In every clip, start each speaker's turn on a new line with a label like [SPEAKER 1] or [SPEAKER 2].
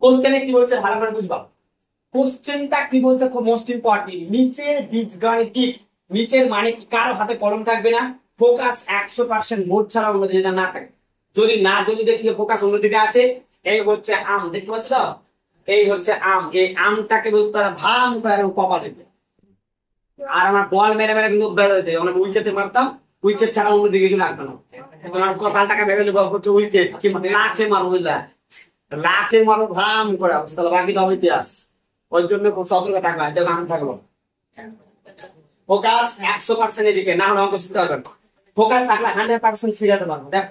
[SPEAKER 1] কোশ্চেনে কি বলছে ভালো করে বুঝবা। কোশ্চেনটা কি বলছে খুব মোস্ট ইম্পর্টেন্ট। নিচের বীজগাণিতিক, নিচের মানে কি, কারো হাতে কলম থাকবে না, ফোকাস 100% বোর্ড ছাড়া অন্য দিকে না থাকে। যদি দেখি ফোকাস অন্যদিকে আছে, এই হচ্ছে আম, দেখতে পাচ্ছ তো, এই হচ্ছে আম, এই আমটাকে বুঝতে তারা ভাঙ করে কপা দেবে। আর আমার বল মেরে মেরে কিন্তু বের হয়েছে, আমরা উইকেটে মারতাম, উইকেট ছাড়া অন্যদিকে কিছু লাগবে না। তোমার কপালটাকে ভেবে দেবো হচ্ছে উইকেট, কি মানে লাখে মারো, বুঝলা, লাখে মারো ভাম করে, তাহলে বাকি তো ইতিহাস। ওই জন্য খুব সতর্ক থাকবে, দেখো আমি থাকবো ফোকাস 100% এদিকে, না হলে অঙ্ক শিখতে পারবে না। ফোকাস থাকলে 100% শিখাতে পারবো। দেখ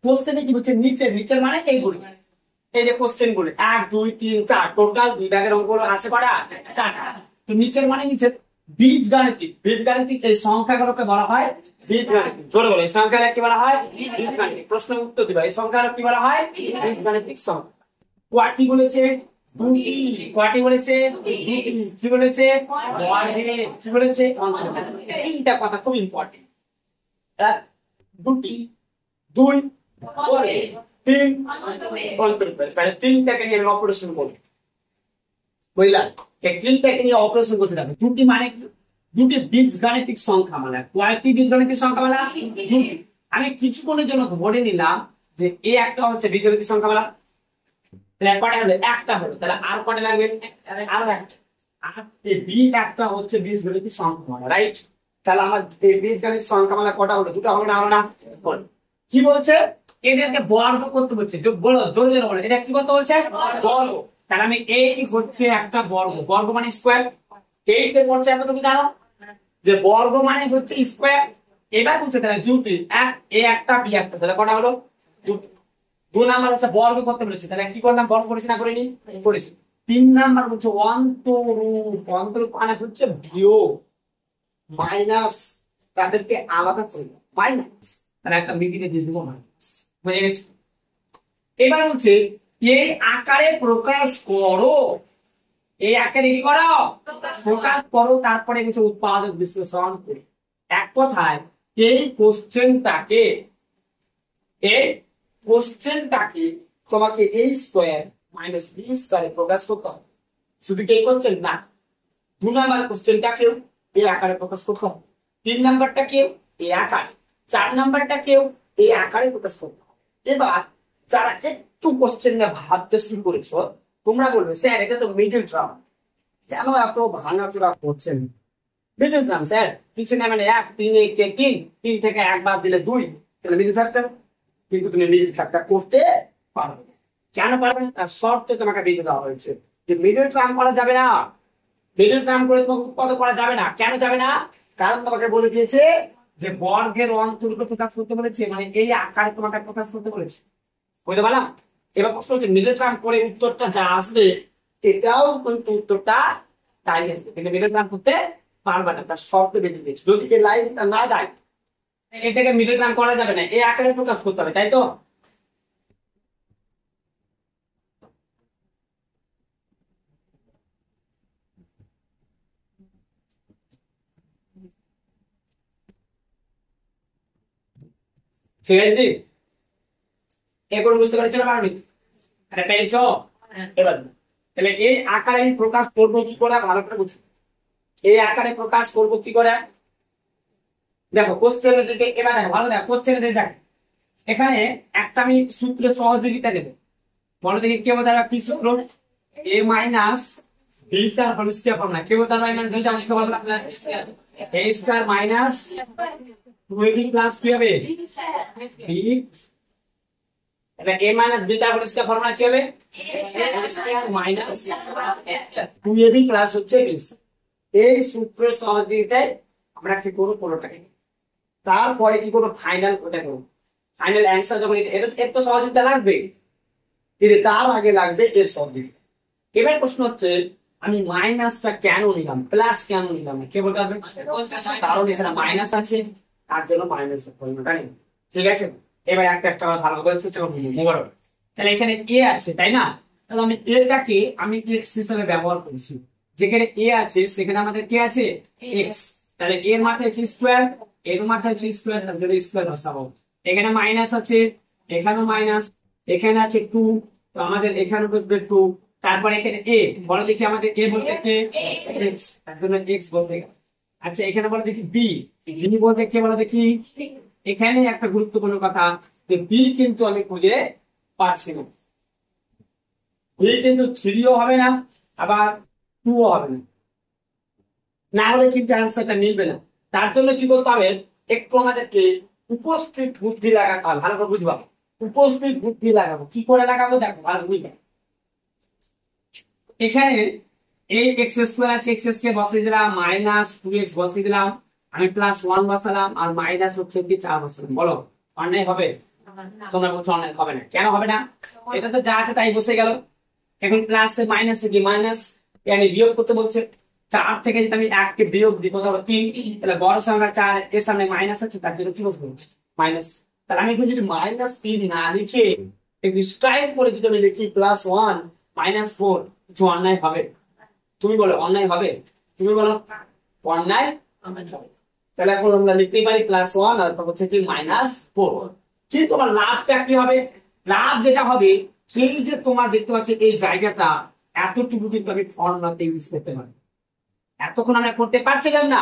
[SPEAKER 1] কোশ্চেনে কি হচ্ছে, নিচের মানে এইগুলি, এই যে কোশ্চেন গুলি 1 2 3 4, টোটাল 2 দাগের অঙ্ক আছে কটা, 4টা। তো নিচের মানে নিচের বীজগাণিতিক এই সংখ্যাগুলোকে বলা হয় বীজগাণিতিক। জোরে বলো, এই সংখ্যা কি বলা হয়, বীজগাণিতিক। প্রশ্নের উত্তর দিবা, এই সংখ্যা কি বলা হয়, বীজগাণিতিক সংখ্যা। কয়টি বলেছে, দুটি। কয়টি বলেছে, দুটি। কি বলেছে, কি বলেছে, তিনটা কথা খুব ইম্পর্টেন্ট। এক, দুটি, দুই, তিন, অন্তর্ভুক্ত। তিনটাকে নিয়ে অপারেশন করবে, বুঝলা, এই তিনটাকে নিয়ে অপারেশন করতে থাকবে। দুটি মানে দুটি বীজগাণিতিক সংখ্যা, মানে কয়টি বীজগাণিতিক সংখ্যা বলা, দুটি। আমি কিছুক্ষণের জন্য ধরে নিলাম যে এ একটা হচ্ছে বীজগাণিতিক সংখ্যা বলা, তাহলে কটা হলো, একটা হলো, তাহলে আর কটা লাগবে, আরো একটা। আর এই বি একটা হচ্ছে বীজগাণিতিক সংখ্যা, রাইট। তাহলে আমার এই বীজগাণিতিক সংখ্যা মানে কটা হলো, দুটো হলো না, হলো না। কি বলছে, এদেরকে বর্গ করতে বলছে, বলো জোরে জোরে বলো, এটা কি করতে বলছে, বর্গ। তাহলে আমি এই হচ্ছে একটা বর্গ, বর্গ মানে স্কোয়ার। এইতে বলছে এতটুকু জানো যে বর্গ মানে হচ্ছে স্কোয়ার। এবার বলছে তাহলে দুটি, এ একটা বি একটা, তাহলে কটা হলো, দুটি। 2 নাম্বার হচ্ছে বর্গ করতে বলেছে, তাহলে কি করলাম, বর্গ করেছি না করিনি, করেছি। 3 নাম্বার হচ্ছে অন্তরূপ, অন্তরূপ মানে হচ্ছে বিয়োগ, মাইনাস, তাদেরকে আলাদা করে মাইনাস, তাহলে একটা মিডিয়ে দিয়ে দেবো মাইনাস, হয়ে গেছে। এবার হচ্ছে এই আকারে প্রকাশ করো, এই আকারে কি করো, প্রকাশ করো, তারপরে হচ্ছে উৎপাদক বিশ্লেষণ করি। এক কথায় এই কোশ্চেনটাকে তোমাকে a স্কয়ার মাইনাস b স্কয়ারে প্রকাশ করতে হবে। শুধু কি এই কোশ্চেন না, 2 নাম্বার কোশ্চেনটাকেও এই আকারে প্রকাশ করতে হবে, 3 নাম্বারটাকেও এই আকারে, 4 নাম্বারটাকেও এই আকারে প্রকাশ করতে হবে। এবার যারা একটু কোশ্চেন নিয়ে ভাবতে শুরু করেছো, তোমরা বলবে স্যার এটা তো মিডল টার্ম, কেন এত ভাঙাচোরা করছেন। মিডল টার্ম স্যার কিছু না, মানে 1 3 3 3 থেকে 1 বাদ দিলে 2, তাহলে মিডল ফ্যাক্টর। কিন্তু তুমি মিডল ফ্যাক্টর করতে পারবে না। কেন পারবে না, তার শর্তে তোমাকে দিতে দেওয়া হয়েছে যে মিডল টার্ম করা যাবে না। মিডল টার্ম করে তোমাকে উৎপাদক করা যাবে না। কেন যাবে না, কারণ তোমাকে বলে দিয়েছে যে বর্গের অন্তরকে প্রকাশ করতে বলেছে, মানে এই আকারে তোমাকে প্রকাশ করতে বলেছে, বুঝতে পারলাম। এবার প্রশ্ন হচ্ছে মিডল টার্ম করে উত্তরটা যা আসবে এটাও কিন্তু উত্তরটা তাই আসবে, কিন্তু মিডল টার্ম করতে পারবে না, তার শর্ত বেঁধে দিয়েছে। যদি এই লাইনটা না দেয় এটাকে মিডল টার্ম করা যাবে না, এই আকারে প্রকাশ করতে হবে, তাই তো। ঠিক আছে, এরপর বুঝতে পারছি না পারবি, এটা পেয়েছ। এবার তাহলে এই আকারে আমি প্রকাশ করবো কি করে, ভালো করে বুঝি। এই আকারে প্রকাশ করবো কি করে, দেখো কোশ্চেনের দিকে, এবার দেখো ভালো দেখো কোশ্চেনের দিকে দেখো, এখানে একটা আমি সূত্রের সহযোগিতা দেব। বলো দেখি কে বোঝা, কি সূত্র, a মাইনাস বি তার হোল স্কয়ার ফর্মুলা, কে বোঝা মাইনাস দুইটা অংশ বলবো আপনারা, a square minus 2ab plus কি হবে b, এটা a মাইনাস b তার হোল স্কয়ার ফর্মুলা কি হবে, a square minus 2ab plus হচ্ছে b। এই সূত্রের সহযোগিতায় আমরা কি করব, পুরোটাকে, তারপরে কি করব, ফাইনাল ওটা করব। ফাইনাল অ্যান্সার যখন এর তো সহযোগিতা লাগবে, কিন্তু তার আগে লাগবে এর সহযোগিতা। এবার প্রশ্ন হচ্ছে আমি মাইনাসটা কেন নিলাম, প্লাস কেন নিলাম, কে বলতে পারবে, কারণ এখানে মাইনাস আছে, তার জন্য মাইনাস পরিমাণটা নেই। ঠিক আছে, এবার একটা একটা ভালো করে চেষ্টা করবো। তাহলে এখানে এ আছে তাই না, তাহলে আমি এটাকে আমি এক্স হিসেবে ব্যবহার করছি, যেখানে এ আছে সেখানে আমাদের কে আছে, এক্স। তাহলে এর মাথায় আছে স্কোয়ার, এর মাথায় আছে স্কোয়ার, তার জন্য স্কোয়ার বসাবো। এখানে মাইনাস আছে, এখানেও মাইনাস, এখানে আছে 2, তো আমাদের এখানে বসবে 2, তারপরে এখানে a, বলো দেখি আমাদের a বলতে কি x, তার জন্য x বসবে। আচ্ছা এখানে বলো দেখি b, b বলতে কি বলো দেখি। এখানে একটা গুরুত্বপূর্ণ কথা, যে b কিন্তু আমি খুঁজে পাচ্ছি না, b কিন্তু 3ও হবে না আবার 2ও হবে না, না হলে কিন্তু অ্যান্সারটা মিলবে না। তার জন্য কি করতে হবে, একটু আমাদেরকে উপস্থিত বুদ্ধি লাগাতে হবে। ভালো করে বুঝবা, উপস্থিত বুদ্ধি লাগাবো, কি করে লাগাবো দেখো ভালো বুঝবা। এখানে এই এক্স স্কোয়ার আছে, এক্স কে বসিয়ে দিলাম, মাইনাস 2x বসিয়ে দিলাম, আমি প্লাস 1 বসালাম, আর মাইনাস হচ্ছে কি 4 বসালাম। বলো অন্যায় হবে? তোমরা বলছো অন্যায় হবে না, কেন হবে না? এটা তো যা আছে তাই বসে গেল। এখন প্লাস মাইনাস কি মাইনাস, মানে বিয়োগ করতে বলছে। 4 থেকে যদি আমি 1 কে বিয়োগ দিই কত হবে 3, তাহলে বড় সংখ্যা 4 এর সামনে মাইনাস আছে, তার জন্য কি বসবো মাইনাস। তাহলে আমি এখন যদি -3 না লিখে একটু স্টাইল করে যদি আমি লিখি +1 -4, কিছু অন্যায় হবে? তুমি বলো অন্যায় হবে? তুমি বলো অন্যায় হবে? তাহলে এখন আমরা লিখতেই পারি +1 আর তারপর হচ্ছে কি -4। কিন্তু আমার লাভটা কি হবে? লাভ যেটা হবে, এই যে তোমার দেখতে পাচ্ছ এই জায়গাটা এতটুকু কিন্তু আমি ফর্মুলাতে ইউজ করতে পারি। এতক্ষণ আমরা করতে পারছিলাম না,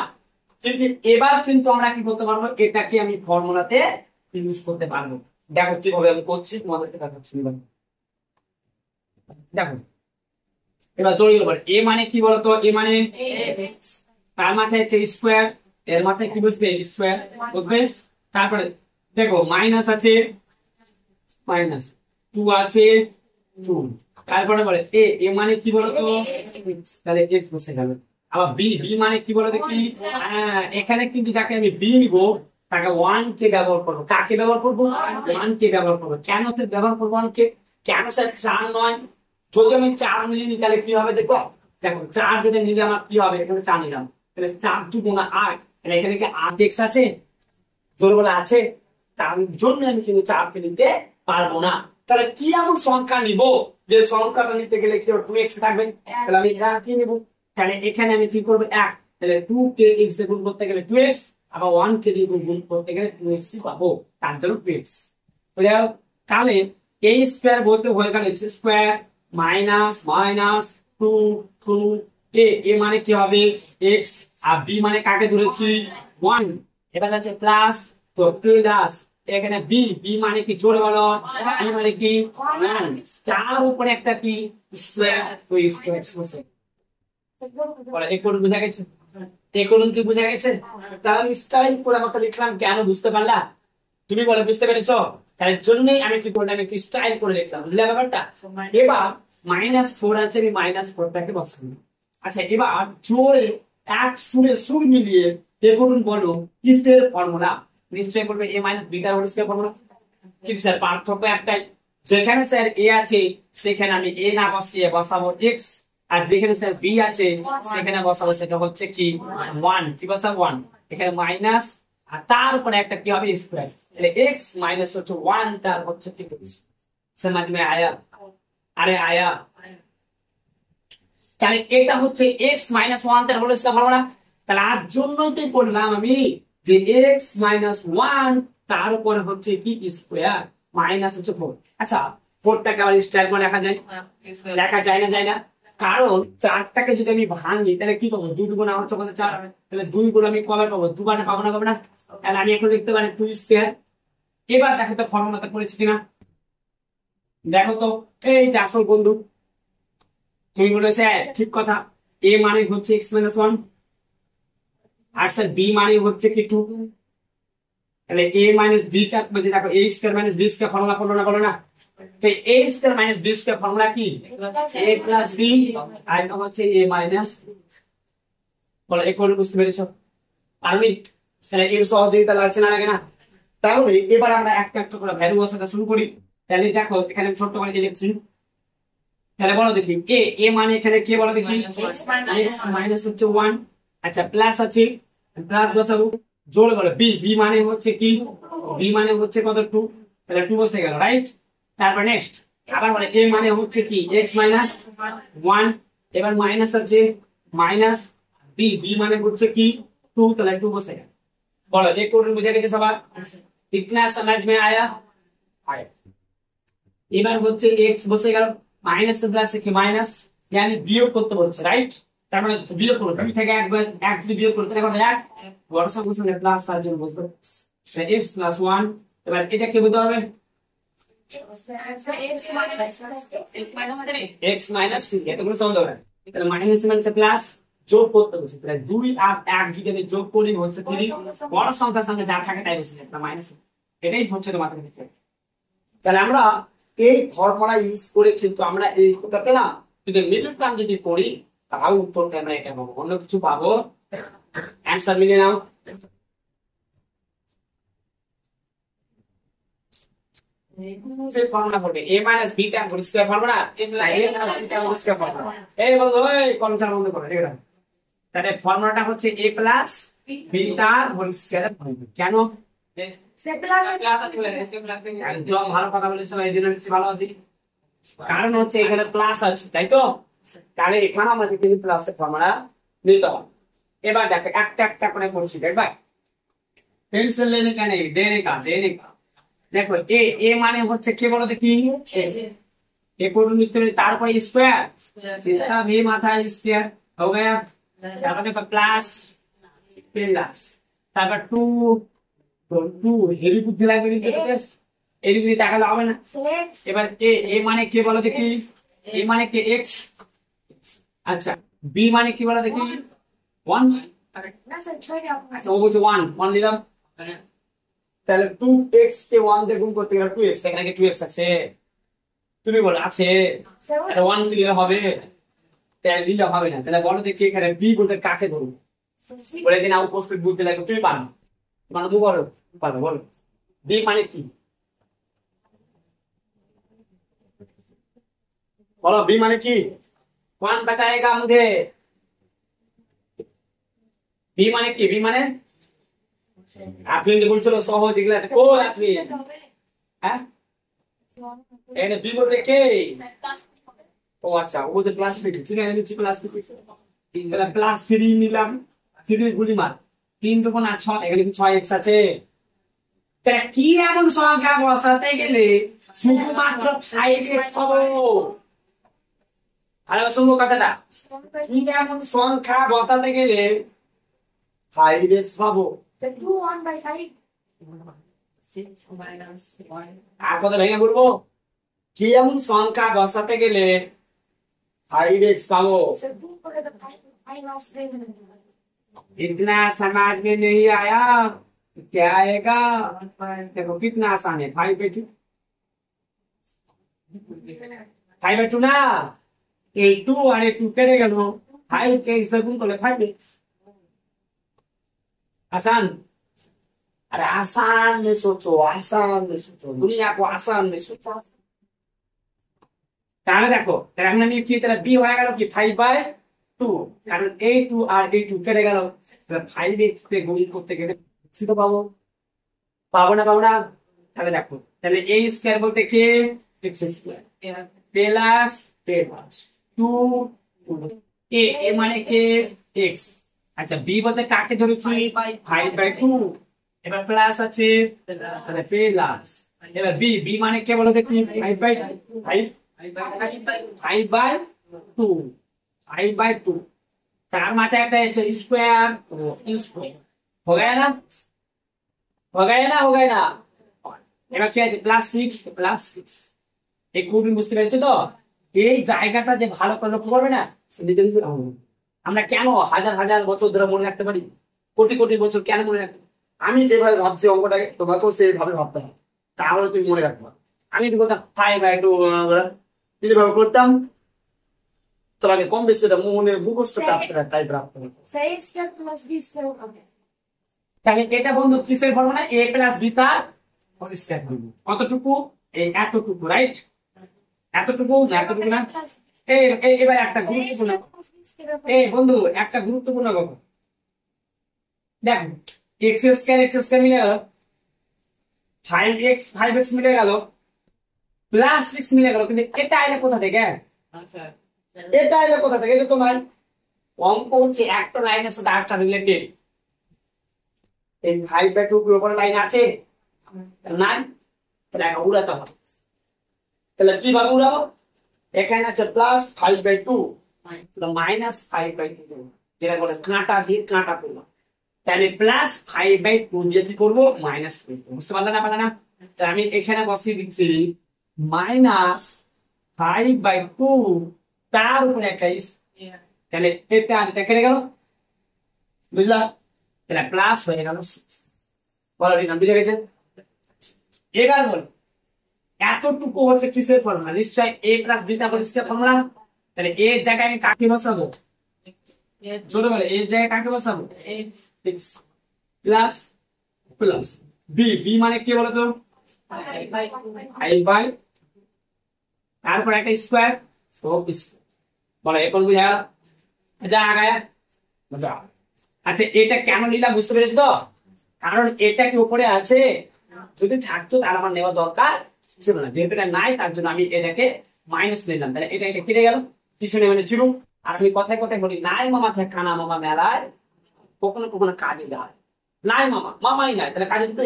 [SPEAKER 1] কিন্তু এবার কিন্তু আমরা কি করতে পারবো, এটাকে আমি ফর্মুলাতে ইউজ করতে পারবো। দেখো কিভাবে আমি করছি, তোমাদেরকে দেখাচ্ছি। দেখো এবার জড়িয়ে পড়ে, এ মানে কি বলতো, এ মানে তার মাথায় হচ্ছে স্কোয়ার, এর মাথায় কি বুঝবে স্কোয়ার বুঝবে। তারপরে দেখো মাইনাস আছে, -2 আছে 2, তারপরে বলে এ, এ মানে কি বলতো, তাহলে x বসে গেল। আবার বি, বি মানে কি বলো দেখি। এখানে কিন্তু যাকে আমি বি নিব তাকে 1 কে ব্যবহার করবো। কাকে ব্যবহার করবো? 1 কে ব্যবহার করবো। কেন স্যার ব্যবহার করবো 1 কে? কেন স্যার 4 নয়? যদি আমি 4 নিয়ে নিই তাহলে কি হবে দেখো, দেখো 4 যেটা নিলে আমার কি হবে, এখানে 4 নিলাম, তাহলে 4 2 গুণা 8, তাহলে এখানে কি 8x আছে? জোর বলে আছে, তার জন্য আমি কিন্তু 4 কে নিতে পারবো না। তাহলে কি এমন সংখ্যা নিব যে সংখ্যাটা নিতে গেলে কি 2x থাকবে? তাহলে আমি এটা কি নিব, তাহলে এখানে আমি কি করবো 1, তাহলে 2 কে x দিয়ে গুণ করতে গেলে 2x, আবার 1 কে দিয়ে গুণ করতে গেলে 2x পাবো, তার জন্য 2x। বুঝাও? তাহলে a স্কয়ার বলতে হয়ে গেল x square minus minus 2 2 a, a মানে কি হবে x, আর b মানে কাকে ধরেছি 1, এবার আছে প্লাস, তো প্লাস এখানে বি, বি মানে কি জোরে বলো, বি মানে কি 1, তার উপরে একটা কি স্কয়ার, তো স্কয়ার বসে বলে। এই কোন বুঝা গেছে? এই কোন কি বুঝা গেছে? তাহলে স্টাইল করে আমাকে লিখলাম, কেন বুঝতে পারলা? তুমি বলে বুঝতে পেরেছো? তার জন্যই আমি কি করলাম, একটু স্টাইল করে লিখলাম, বুঝলে ব্যাপারটা? এবার -4 আছে, আমি -4টাকে বসাবো। আচ্ছা এবার জোরে এক সুরে সুর মিলিয়ে এ করুন, বলো কিসের ফর্মুলা? নিশ্চয়ই বলবে a - b whole square formula. কিন্তু স্যার পার্থক্য একটাই, যেখানে স্যার a আছে সেখানে আমি a না বসিয়ে বসাবো x, আর যেখানে স্যার b আছে সেখানে বসাবো সেটা হচ্ছে কি 1, কি বসাবো 1, এখানে মাইনাস আর তার উপরে একটা কি হবে স্কয়ার, তাহলে x মাইনাস হচ্ছে 1, তার হচ্ছে কি समझ में आया? আরে আয়া, তাহলে এটা হচ্ছে x - 1 তার হোল স্কয়ার ফর্মুলা। তাহলে আর জন্যই তো বললাম আমি যে x - 1 তার উপরে হচ্ছে কি স্কয়ার, মাইনাস হচ্ছে 4। আচ্ছা 4টাকে আবার স্টাইল করে লেখা যায়, লেখা যায় না যায় না? কারণ 4টাকে যদি আমি ভাঙি তাহলে কি পাবো, 2 গুণা হচ্ছে কত 4, তাহলে 2 গুণ আমি কবে পাবো, দুবার পাবো না, পাবো না? তাহলে আমি এখন লিখতে পারি 2 স্কয়ার। এবার দেখো তো ফর্মুলাটা পড়েছি কিনা, দেখো তো এই যে আসল বন্ধু তুমি বলেছে ঠিক কথা, a মানে হচ্ছে x - 1, আর স্যার b মানে হচ্ছে কি 2, তাহলে a - b টা মানে দেখো a square - b square formula করলো না, বলো না? তো a square - b square formula কি a + b, আর এটা হচ্ছে a মাইনাস, বলো এই ফর্মুলা বুঝতে পেরেছো? পারবি? তাহলে এর সহযোগিতা লাগছে না, লাগে না? তাহলে এবার আমরা একটা একটা করে ভ্যালু বসাতে শুরু করি। তাহলে দেখো এখানে ছোট্ট করে লিখছি, তাহলে বলো দেখি a মানে এখানে কে বলো দেখি, x মাইনাস হচ্ছে 1, আচ্ছা প্লাস আছে, প্লাস বসাবো, জোরে বলো b, b মানে হচ্ছে কি, b মানে হচ্ছে কত 2, তাহলে 2 বসে গেল, রাইট? তারপর নেক্সট আবার বলে a মানে হচ্ছে কি x মাইনাস 1, এবার মাইনাস আছে মাইনাস b, b মানে হচ্ছে কি 2, তাহলে 2 বসে গেল। বলো एक टोटल बुझे गए सवाल, इतना समझ में आया? आया। এবার হচ্ছে এক্স বসে গেল, মাইনাস প্লাস কি মাইনাস, yani বিয়োগ করতে বলছে, রাইট? তার মানে বিয়োগ করো, 2 থেকে 1 1 যদি বিয়োগ করতে কত 1, বড় সংখ্যার সঙ্গে প্লাস আর জন্য বসবে x প্লাস 1। এবার এটা কি বলতে হবে? x মাইনাস 3, এটা কোনো সন্দেহ নাই। তাহলে মাইনাস মানে প্লাস, যোগ করতে বলছে, তাহলে 2 আর 1 যদি আমি যোগ করি হচ্ছে 3, বড় সংখ্যার সঙ্গে যা থাকে তাই বসে যাবে মাইনাস। এটাই হচ্ছে তোমাদের ক্ষেত্রে। তাহলে আমরা এই ফর্মুলা ইউজ করে কিন্তু আমরা এই উত্তরটা পেলাম। যদি মিডল টার্ম যদি করি তাও উত্তরটা আমরা এটা পাবো, অন্য কিছু পাবো। অ্যান্সার মিলে নাও। ফর্মুলা করবে a মাইনাস b টা হোল স্কয়ার ফর্মুলা, এই বন্ধু এই কলমটা বন্ধ করো এটা। তাহলে ফর্মুলাটা হচ্ছে a প্লাস b টা হোল স্কয়ার। কেন একদম ভালো কথা বলেছো, এই জন্য বেশি ভালো আছি। কারণ হচ্ছে এখানে প্লাস আছে, তাই তো? তাহলে এখানে আমাদের কিন্তু প্লাসের ফর্মুলা নিতে হবে। এবার দেখো একটা একটা করে করছি, দেখবা পেন্সিল लेने का नहीं, देने का। देखो ए माने হচ্ছে কি বলো দেখি, ए कोड निश्चय তারপরে স্কয়ার, इसका भी माथा स्क्वायर हो गया। তারপর দেখো প্লাস প্লাস, তারপর 2 হেভি বুদ্ধি লাগবে কিন্তু এই দিকে তাকালে হবে না। এবার এ মানে কি বলো দেখি, এ মানে কি এক্স, আচ্ছা বি মানে কি বলো দেখি 1, আচ্ছা ও বলছে 1 দিলাম, তাহলে 2x কে 1 দিয়ে গুণ করতে গেলে 2x, এখানে কি 2x আছে? তুমি বলো আছে, তাহলে 1 দিলে হবে, তাহলে দিলে হবে না। তাহলে বলো দেখি এখানে b বলতে কাকে ধরবো? বলে দিন উপস্থিত বুঝতে লাগবে, তুমি পারো মানে তুমি বলো পারো, বলো b মানে কি বলো, b মানে কি? कौन बताएगा मुझे? b মানে কি? b মানে আপনি যে বলছিল সহজ, এগুলা কো আপনি হ্যাঁ এনে b বলতে কে? ও আচ্ছা ও যে প্লাস 3, ঠিক আছে নিচে প্লাস 3, তাহলে প্লাস 3 নিলাম, 3 গুলি মার 3 2 গুণ 6, এখানে কি 6x আছে? তাহলে কি এমন সংখ্যা বসাতে গেলে শুধুমাত্র 5x পাবো? আরে শুনবো কথাটা, কি এমন সংখ্যা বসাতে গেলে 5x পাবো? আর কত ভেঙে বলবো, কি এমন সংখ্যা বসাতে গেলে 5x পাবো? इतना समझ में नहीं आया क्या आएगा? देखो कितना आसान है, 5/2, 5/2 ना, এই 2 আর এই 2 কেটে গেল, 5 কে ইসে গুণ করলে 5x। आसान, अरे आसान में सोचो, आसान में सोचो, दुनिया को आसान में सोचो। তাহলে দেখো এখন আমি কি, তাহলে b হয়ে গেল কি 5/2, কারণ এই 2 আর এই 2 কেটে গেল, তাহলে 5x কে গুণ করতে গেলে সেটা পাবো, পাবো না পাবো না? তাহলে দেখো তাহলে a স্কয়ার বলতে কি x স্কয়ার প্লাস 2 a মানে কি x, আচ্ছা b বলতে কাকে ধরেছি 5/2, এবার প্লাস আছে তাহলে প্লাস, এবার b মানে কে বলো দেখি 5/2, चार मात्रा একটা আছে স্কয়ার স্কয়ার, हो गया ना, हो गया ना, हो गया ना। এবার কি আছে +6 এই খুবই বুঝতে পেরেছো তো? এই জায়গাটা যে ভালো করে লক্ষ্য করবে না, আমরা কেন হাজার হাজার বছর ধরে মনে রাখতে পারি, কোটি কোটি বছর কেন মনে রাখতে? আমি যেভাবে ভাবছি অঙ্কটাকে তোমাকেও সেইভাবে ভাবতে হবে, তাহলে তুমি মনে রাখবে। আমি যদি বলতাম 5/2 যদি ভাবে করতাম, তোমাকে কম বেশি মনে মুখস্থ টাইপ রাখতে হবে। তাহলে এটা বন্ধু কিসের ফর্মুলা? a প্লাস b তার হোল স্কয়ার করব, কতটুকু? এই এতটুকু, রাইট? এতটুকু না এতটুকু না। এবার একটা গুরুত্বপূর্ণ, এই বন্ধু একটা গুরুত্বপূর্ণ কথা দেখো, x স্কয়ার মিলে গেল, 5x মিলে গেল, প্লাস 6 মিলে গেল, কিন্তু এটা আইলে কোথা থেকে? এটা আইলে কোথা থেকে? এটা তো ভাই অঙ্ক হচ্ছে একটা লাইনের সাথে আরেকটা রিলেটেড। এই 5/2 কি উপরে লাইন আছে? নাই, তাহলে উড়াতে হবে। তাহলে কিভাবে উড়াবো? এখানে আছে +5/2 মাইনাস 5/2, যেটা করে কাঁটা দিয়ে কাঁটা করবো। তাহলে +5/2 দিয়ে কি করবো? মাইনাস করবো। বুঝতে পারলে না? তাহলে আমি এখানে বসিয়ে দিচ্ছি -5/2 তার উপরে একটা তাহলে এটা কেটে গেল, বুঝলা? তাহলে প্লাস হয়ে গেল 6। বলো নাম বুঝে গেছে? এবার বল এতটুকু হচ্ছে কিসের ফর্মুলা? নিশ্চয় a + b তা কিসের ফর্মুলা? তাহলে a এর জায়গায় আমি কাকে বসাবো? জোরে বলে a এর জায়গায় কাকে বসাবো? 6 প্লাস প্লাস b মানে কি বলো তো? 5/, তারপর একটা স্কয়ার, সব স্কয়ার। বলো এখন বুঝা গেল? যা আগায় যা। আচ্ছা এটা কেন নিলাম বুঝতে পেরেছো তো? কারণ এটা কি উপরে আছে, যদি থাকতো তাহলে আমার নেওয়া দরকার ছিল না। যেহেতু এটা নাই তার জন্য আমি এটাকে মাইনাস নিলাম। তাহলে এটা কেটে গেল, পিছনে মানে ছিল। আর আমি কথায় কথায় বলি নাই মামা থেকে কানা মামা মেলায় কখনো কখনো কাজে দেয়। নাই মামাই নাই, তাহলে কাজে দিবে।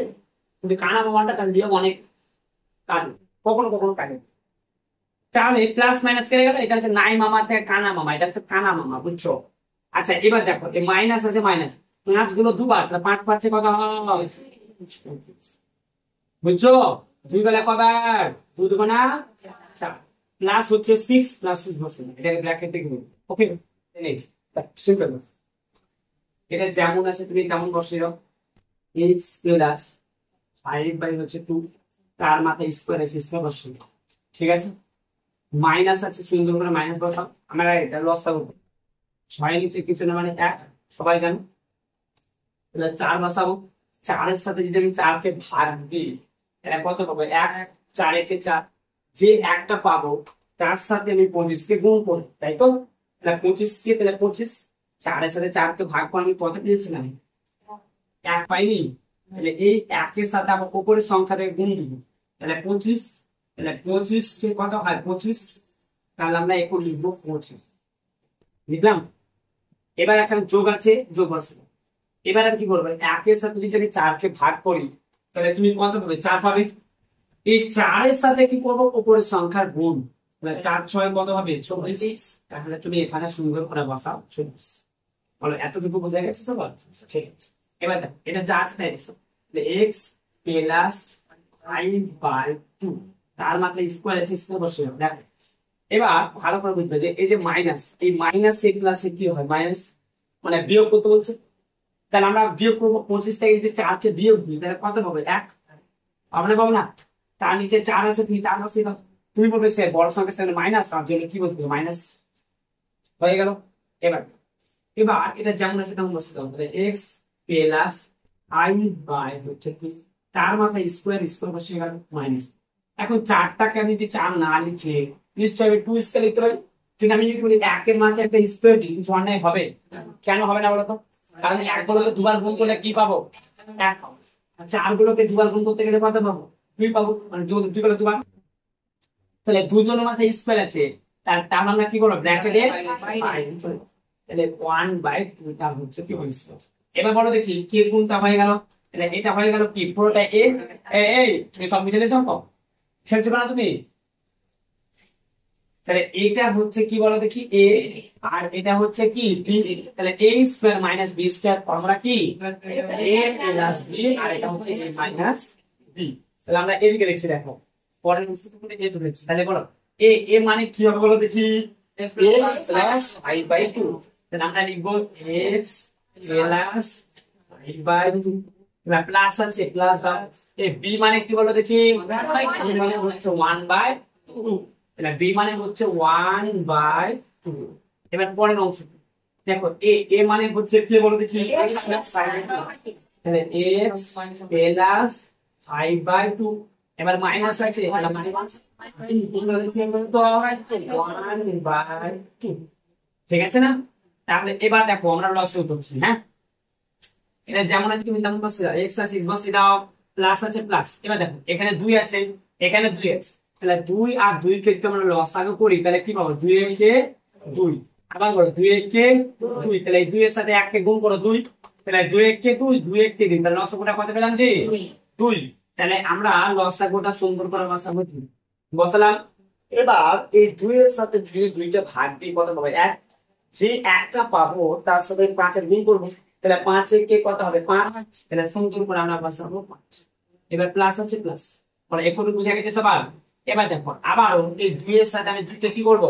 [SPEAKER 1] কিন্তু কানা মামাটা কাজ দিয়ে অনেক কাজ, কখনো কখনো কাজে। তাহলে প্লাস মাইনাস কেটে গেল, এটা হচ্ছে নাই মামা থেকে কানা মামা, এটা হচ্ছে কানা মামা, বুঝছো? আচ্ছা এবার দেখো এই মাইনাস আছে মাইনাস, 5 গুলো দুবার, 5 পাচ্ছে কত হয়? বুঝছো? 2 বেলা কবার? 2 দুগুণা 4। প্লাস হচ্ছে 6 প্লাস 6 বসে, এটা ব্র্যাকেট দিয়ে দিই। ওকে নেই সিম্পল। এটা যেমন আছে তুমি তেমন বসিয়ে দাও। x প্লাস 5/2 তার মাথায় স্কয়ার আছে, স্কয়ার বসিয়ে দাও। ঠিক আছে? মাইনাস আছে, সুন্দর করে মাইনাস বসাও। আমরা এটা লসটা করব। 6 নিচে কিছু না মানে 1, সবাই জানো। তাহলে 4 বসাবো। 4 এর সাথে যদি আমি 4 কে ভাগ দিই তাহলে কত পাবো? 1, 4 একে 4, যে একটা পাবো তার সাথে আমি 25 কে গুণ করি, তাই তো? তাহলে 25 কে, তাহলে 25 4 এর সাথে 4 কে ভাগ করে আমি কত পেয়েছিলাম? 1 পাইনি। তাহলে এই 1 এর সাথে আবার উপরের সংখ্যাটাকে গুণ দিব, তাহলে 25। তাহলে 25 কে কত হয়? 25। তাহলে আমরা এখন লিখবো 25, লিখলাম। এবার এখানে যোগ আছে, যোগ বসবে। এবার আমি কি করবো? 1 এর সাথে যদি আমি 4 কে ভাগ করি তাহলে তুমি কত পাবে? 4 পাবে। এই 4 এর সাথে কি করবো? উপরের সংখ্যার গুণ। 4 6 কত হবে? 24। তাহলে তুমি এখানে সুন্দর করে বসাও 24। বলো এতটুকু বোঝা গেছে সবার? ঠিক আছে। এবার দেখো এটা যা আছে তাই লিখো। x প্লাস 5/2 তার মাথায় স্কয়ার আছে, স্কয়ার বসিয়ে দাও। দেখো এবার ভালো করে বুঝবে যে এই যে মাইনাস, এই মাইনাস এ প্লাসে কি হয়? মাইনাস মানে বিয়োগ করতে বলছে। তাহলে আমরা বিয়োগ করবো। 25 থেকে যদি 4 কে বিয়োগ দিই তাহলে কত পাবে? 1 পাবো না? তার নিচে 4 আছে, তুমি 4 বসিয়ে দাও। তুমি বলবে সে বড় সংখ্যার সাথে মাইনাস, তার জন্য কি বলতে? মাইনাস হয়ে গেল। এবার এটা যেমন আছে তেমন বসিয়ে দাও। তাহলে x প্লাস 5/2 তার মাথায় স্কয়ার, স্কয়ার বসিয়ে গেল মাইনাস। এখন 4টাকে আমি যদি 4 না লিখে নিশ্চয়ই আমি 2 স্কয়ার লিখতে পারি, কিন্তু আমি যদি বলি 1 এর মাথায় একটা স্কয়ার দিই, কিছু অন্যায় হবে? কেন হবে না বলতো? কারণ 1 গুলোকে দুবার গুণ করলে কি পাবো? 1 পাবো। 4 গুলোকে দুবার গুণ করতে গেলে কত পাবো? 2 পাবো, মানে 2 গুলো দুবার। তাহলে দুজনের মাথায় স্কয়ার আছে, তার আমরা কি করবো? ব্র্যাকেটে তাহলে 1/2 টা হচ্ছে কি হয়েছে। এবার বলো দেখি কে কোনটা হয়ে গেল? এটা হয়ে গেল কি? পুরোটা এ। এই তুমি সব বুঝে নিয়েছো তো? খেলছো না তুমি? তাহলে এটা হচ্ছে কি বলো দেখি? এ, আর এটা হচ্ছে কি? বি। তাহলে a square minus b square formula কি? a প্লাস b, আর এটা হচ্ছে a মাইনাস b। তাহলে আমরা এদিকে লিখছি, দেখো পরের সূত্রটা এ ধরেছি। তাহলে বলো a মানে কি হবে বলো দেখি? x plus 5/2। তাহলে আমরা লিখবো x প্লাস 5/2, প্লাস আছে প্লাস দাও। এ b মানে কি বলো দেখি? মানে হচ্ছে 1/2। তাহলে b মানে হচ্ছে 1/2। এবার পরের অংশ দেখো a মানে হচ্ছে কি বলো দেখি? তাহলে x প্লাস 5/2। এবার মাইনাস আছে, ঠিক আছে না? তাহলে এবার দেখো আমরা লসে উঠছি। হ্যাঁ এটা যেমন আছে তুমি তেমন বসে দাও। x আছে x বসে দাও, প্লাস আছে প্লাস। এবার দেখো এখানে 2 আছে, এখানে 2 আছে। তাহলে 2 আর 2 কে যদি আমরা লসাগু করি তাহলে কি পাবো? 2 কে 2। আবার বলো 2 কে 2। তাহলে এই 2 এর সাথে 1 কে গুণ করো 2। তাহলে 2 কে 2, 2 কে 3। তাহলে লসাগুটা কত পেলাম? যে 2। তাহলে আমরা লসাগুটা সুন্দর করে বসাবো 2 বসালাম। এবার এই 2 এর সাথে যদি 2টা ভাগ দিই কত হবে? 1। যে একটা পাবো তার সাথে 5 এর গুণ করবো, তাহলে 5 এর কে কত হবে? 5। তাহলে সুন্দর করে আমরা বসাবো 5। এবার প্লাস আছে প্লাস, মানে এখন বুঝে গেছে সবার। এবার দেখো আবারও এই 2 এর সাথে আমি 2টা কি করবো?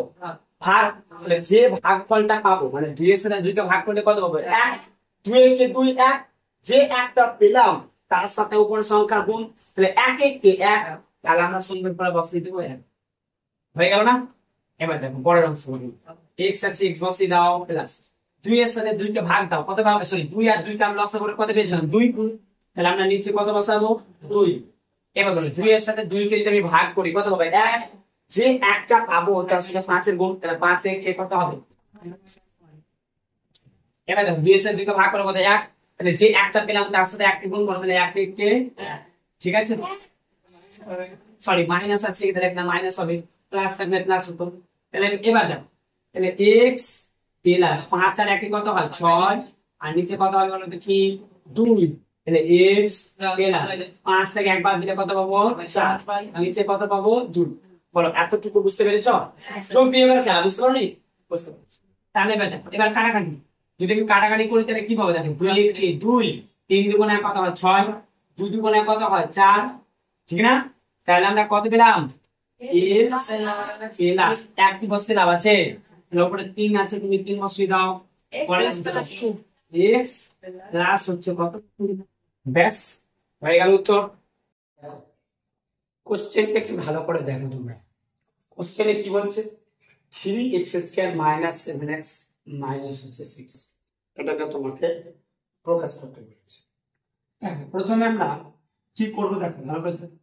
[SPEAKER 1] ভাগ। তাহলে যে ভাগফলটা পাবো, মানে 2 এর সাথে 2টা ভাগ করলে কত হবে? 1। 2 এর কে 2, 1। যে একটা পেলাম তার সাথে উপরের সংখ্যা গুণ, তাহলে 1 এর কে 1। তাহলে আমরা সুন্দর করে বসিয়ে দেবো 1। হয়ে গেল না? এবার দেখো পরের অংশ করি। x আছে x বসিয়ে দাও প্লাস 2 এর সাথে 2টা ভাগ দাও, কত ভাগ? সরি 2 আর 2 কে আমরা লসা করে কত পেয়েছিলাম? 2। তাহলে আমরা নিচে কত বসাবো? 2। এবার বলো 2 এর সাথে 2 কে যদি আমি ভাগ করি কত হবে? 1। যে একটা পাবো তার সাথে 5 এর গুণ, তাহলে 5 এর কে কত হবে? এবার দেখো 2 এর সাথে 2 কে ভাগ করে কত? 1। তাহলে যে একটা পেলাম তার সাথে 1 গুণ করো, তাহলে 1 কে, ঠিক আছে, সরি মাইনাস আছে, তাহলে একটা মাইনাস হবে, প্লাস থাকলে প্লাস হতো। তাহলে এবার দেখো, তাহলে x প্লাস 5 আর 1 কত হয়? 6। আর নিচে কত হবে বলো তো? কি 2। তাহলে x প্লাস 5 থেকে 1 বাদ দিলে কত পাবো? 4। নিচে কত পাবো? 2। বলো এতটুকু বুঝতে পেরেছো? চোখ দিয়ে এবার খেলা বুঝতে পারোনি? বুঝতে পারছি। তাহলে এবার দেখো, এবার কাটাকাটি যদি আমি কাটাকাটি করি তাহলে কি পাবো? দেখো 2 কি 2, 3 দুগুণে কত হয়? 6, 2 দুগুণে কত হয়? 4, ঠিক না? তাহলে আমরা কত পেলাম? প্লাস 1 কি বসতে লাভ আছে? উপরে 3 আছে, তুমি 3 বসিয়ে দাও। পরে x প্লাস হচ্ছে কত? ব্যাস হয়ে গেল উত্তর। কোশ্চেনটা কি ভালো করে দেখো তোমরা। কোশ্চেনে কি বলছে? 3x square minus 7x minus হচ্ছে 6, এটাকে তোমাকে প্রকাশ করতে বলেছে। দেখো প্রথমে আমরা কি করবো, দেখো ভালো করে দেখো।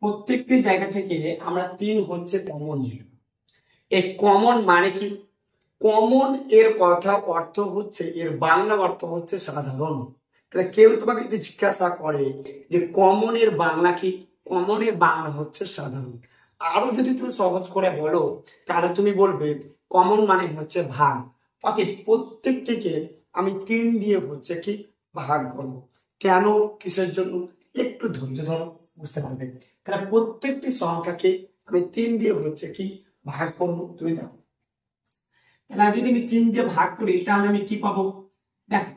[SPEAKER 1] প্রত্যেকটি জায়গা থেকে আমরা 3 হচ্ছে কমন নিলাম। এই কমন মানে কি? কমন এর কথা অর্থ হচ্ছে, এর বাংলা অর্থ হচ্ছে সাধারণ। তাহলে কেউ তোমাকে যদি জিজ্ঞাসা করে যে কমন এর বাংলা কি, কমন এর বাংলা হচ্ছে সাধারণ। আরো যদি তুমি সহজ করে বলো তাহলে তুমি বলবে কমন মানে হচ্ছে ভাগ। অর্থাৎ প্রত্যেকটিকে আমি 3 দিয়ে হচ্ছে কি ভাগ করবো। কেন, কিসের জন্য? একটু ধৈর্য ধরো, বুঝতে পারবে। তাহলে প্রত্যেকটি সংখ্যাকে আমি 3 দিয়ে হচ্ছে কি ভাগ করবো। তুমি দেখো, তাহলে যদি আমি 3 দিয়ে ভাগ করি তাহলে আমি কি পাবো? দেখো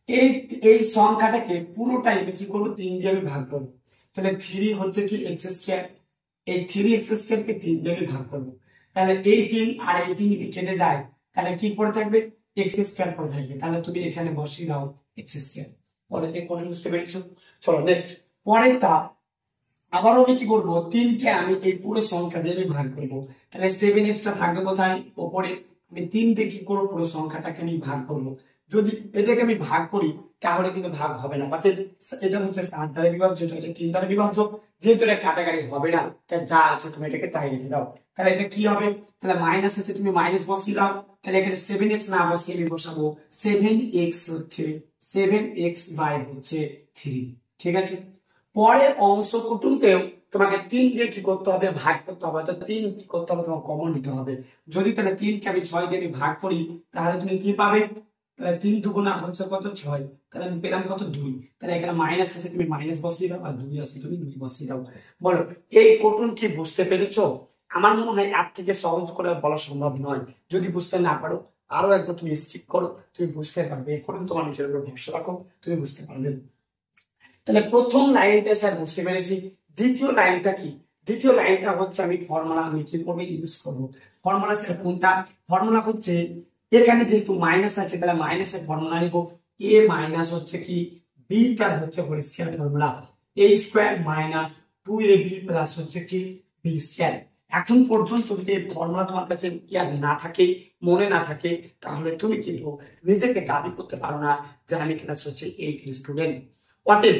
[SPEAKER 1] এই এই সংখ্যাটাকে পুরোটাই আমি কি করবো? 3 দিয়ে আমি ভাগ করবো। তাহলে 3 হচ্ছে কি এক্স স্কয়ার, এই 3x স্কয়ার কে 3 দিয়ে আমি ভাগ করবো। তাহলে এই 3 আর এই 3 যদি কেটে যায় তাহলে কি পড়ে থাকবে? এক্স স্কয়ার পড়ে থাকবে। তাহলে তুমি এখানে বসিয়ে দাও এক্স স্কয়ার। পরে পরে বুঝতে পেরেছো? চলো নেক্সট পরেরটা। আবারও আমি কি করবো? 3 কে আমি এই পুরো সংখ্যা দিয়ে আমি ভাগ করবো। তাহলে 7x টা থাকবে কোথায়? উপরে। আমি 3 দিয়ে কি করবো? পুরো সংখ্যাটাকে আমি ভাগ করবো। যদি এটাকে আমি ভাগ করি তাহলে কিন্তু ভাগ হবে না, অর্থাৎ এটা হচ্ছে 7 দ্বারা বিভাজ্য, এটা হচ্ছে 3 দ্বারা বিভাজ্য। যেহেতু এটা কাটাকাটি হবে না তাই যা আছে তুমি এটাকে তাই রেখে দাও। তাহলে এটা কি হবে? তাহলে মাইনাস আছে, তুমি মাইনাস বসিয়ে দাও। তাহলে এখানে 7x না বসিয়ে আমি বসাবো 7x হচ্ছে 7x বাই হচ্ছে 3, ঠিক আছে। পরের অংশ কুটুমকেও তোমাকে 3 দিয়ে কি করতে হবে? ভাগ করতে হবে। তো 3 কি করতে হবে? তোমাকে কমন নিতে হবে। যদি তাহলে 3 কে আমি 6 দিয়ে ভাগ করি তাহলে তুমি কি পাবে? তাহলে 3 দুগুণা হচ্ছে কত? 6। তাহলে আমি পেলাম কত? 2। তাহলে এখানে মাইনাস আছে, তুমি মাইনাস বসিয়ে দাও, আর 2 আছে তুমি 2 বসিয়ে দাও। বলো এই কোটুন কি বুঝতে পেরেছো? আমার মনে হয় এর থেকে সহজ করে বলা সম্ভব নয়। যদি বুঝতে না পারো আরো একবার তুমি স্কিপ করো, তুমি বুঝতে পারবে। এই কোটুন তোমার নিজের উপর ভরসা রাখো, তুমি বুঝতে পারবে। তাহলে প্রথম লাইনটা স্যার বুঝতে পেরেছি। দ্বিতীয় লাইনটা কি? দ্বিতীয় লাইনটা হচ্ছে আমি ফর্মুলা আমি কি করবো? ইউজ করবো। ফর্মুলা স্যার কোনটা? ফর্মুলা হচ্ছে এখানে যেহেতু মাইনাস আছে তাহলে মাইনাসের ফর্মুলা নিব। এ মাইনাস হচ্ছে কি বি প্লাস হচ্ছে হোল স্কয়ার ফর্মুলা। এ স্কয়ার মাইনাস 2ab প্লাস হচ্ছে কি বি স্কয়ার। এখন পর্যন্ত যদি এই ফর্মুলা তোমার কাছে ইয়াদ না থাকে, মনে না থাকে, তাহলে তুমি কিন্তু নিজেকে দাবি করতে পারো না যে আমি ক্লাস হচ্ছে 8 স্টুডেন্ট। অতএব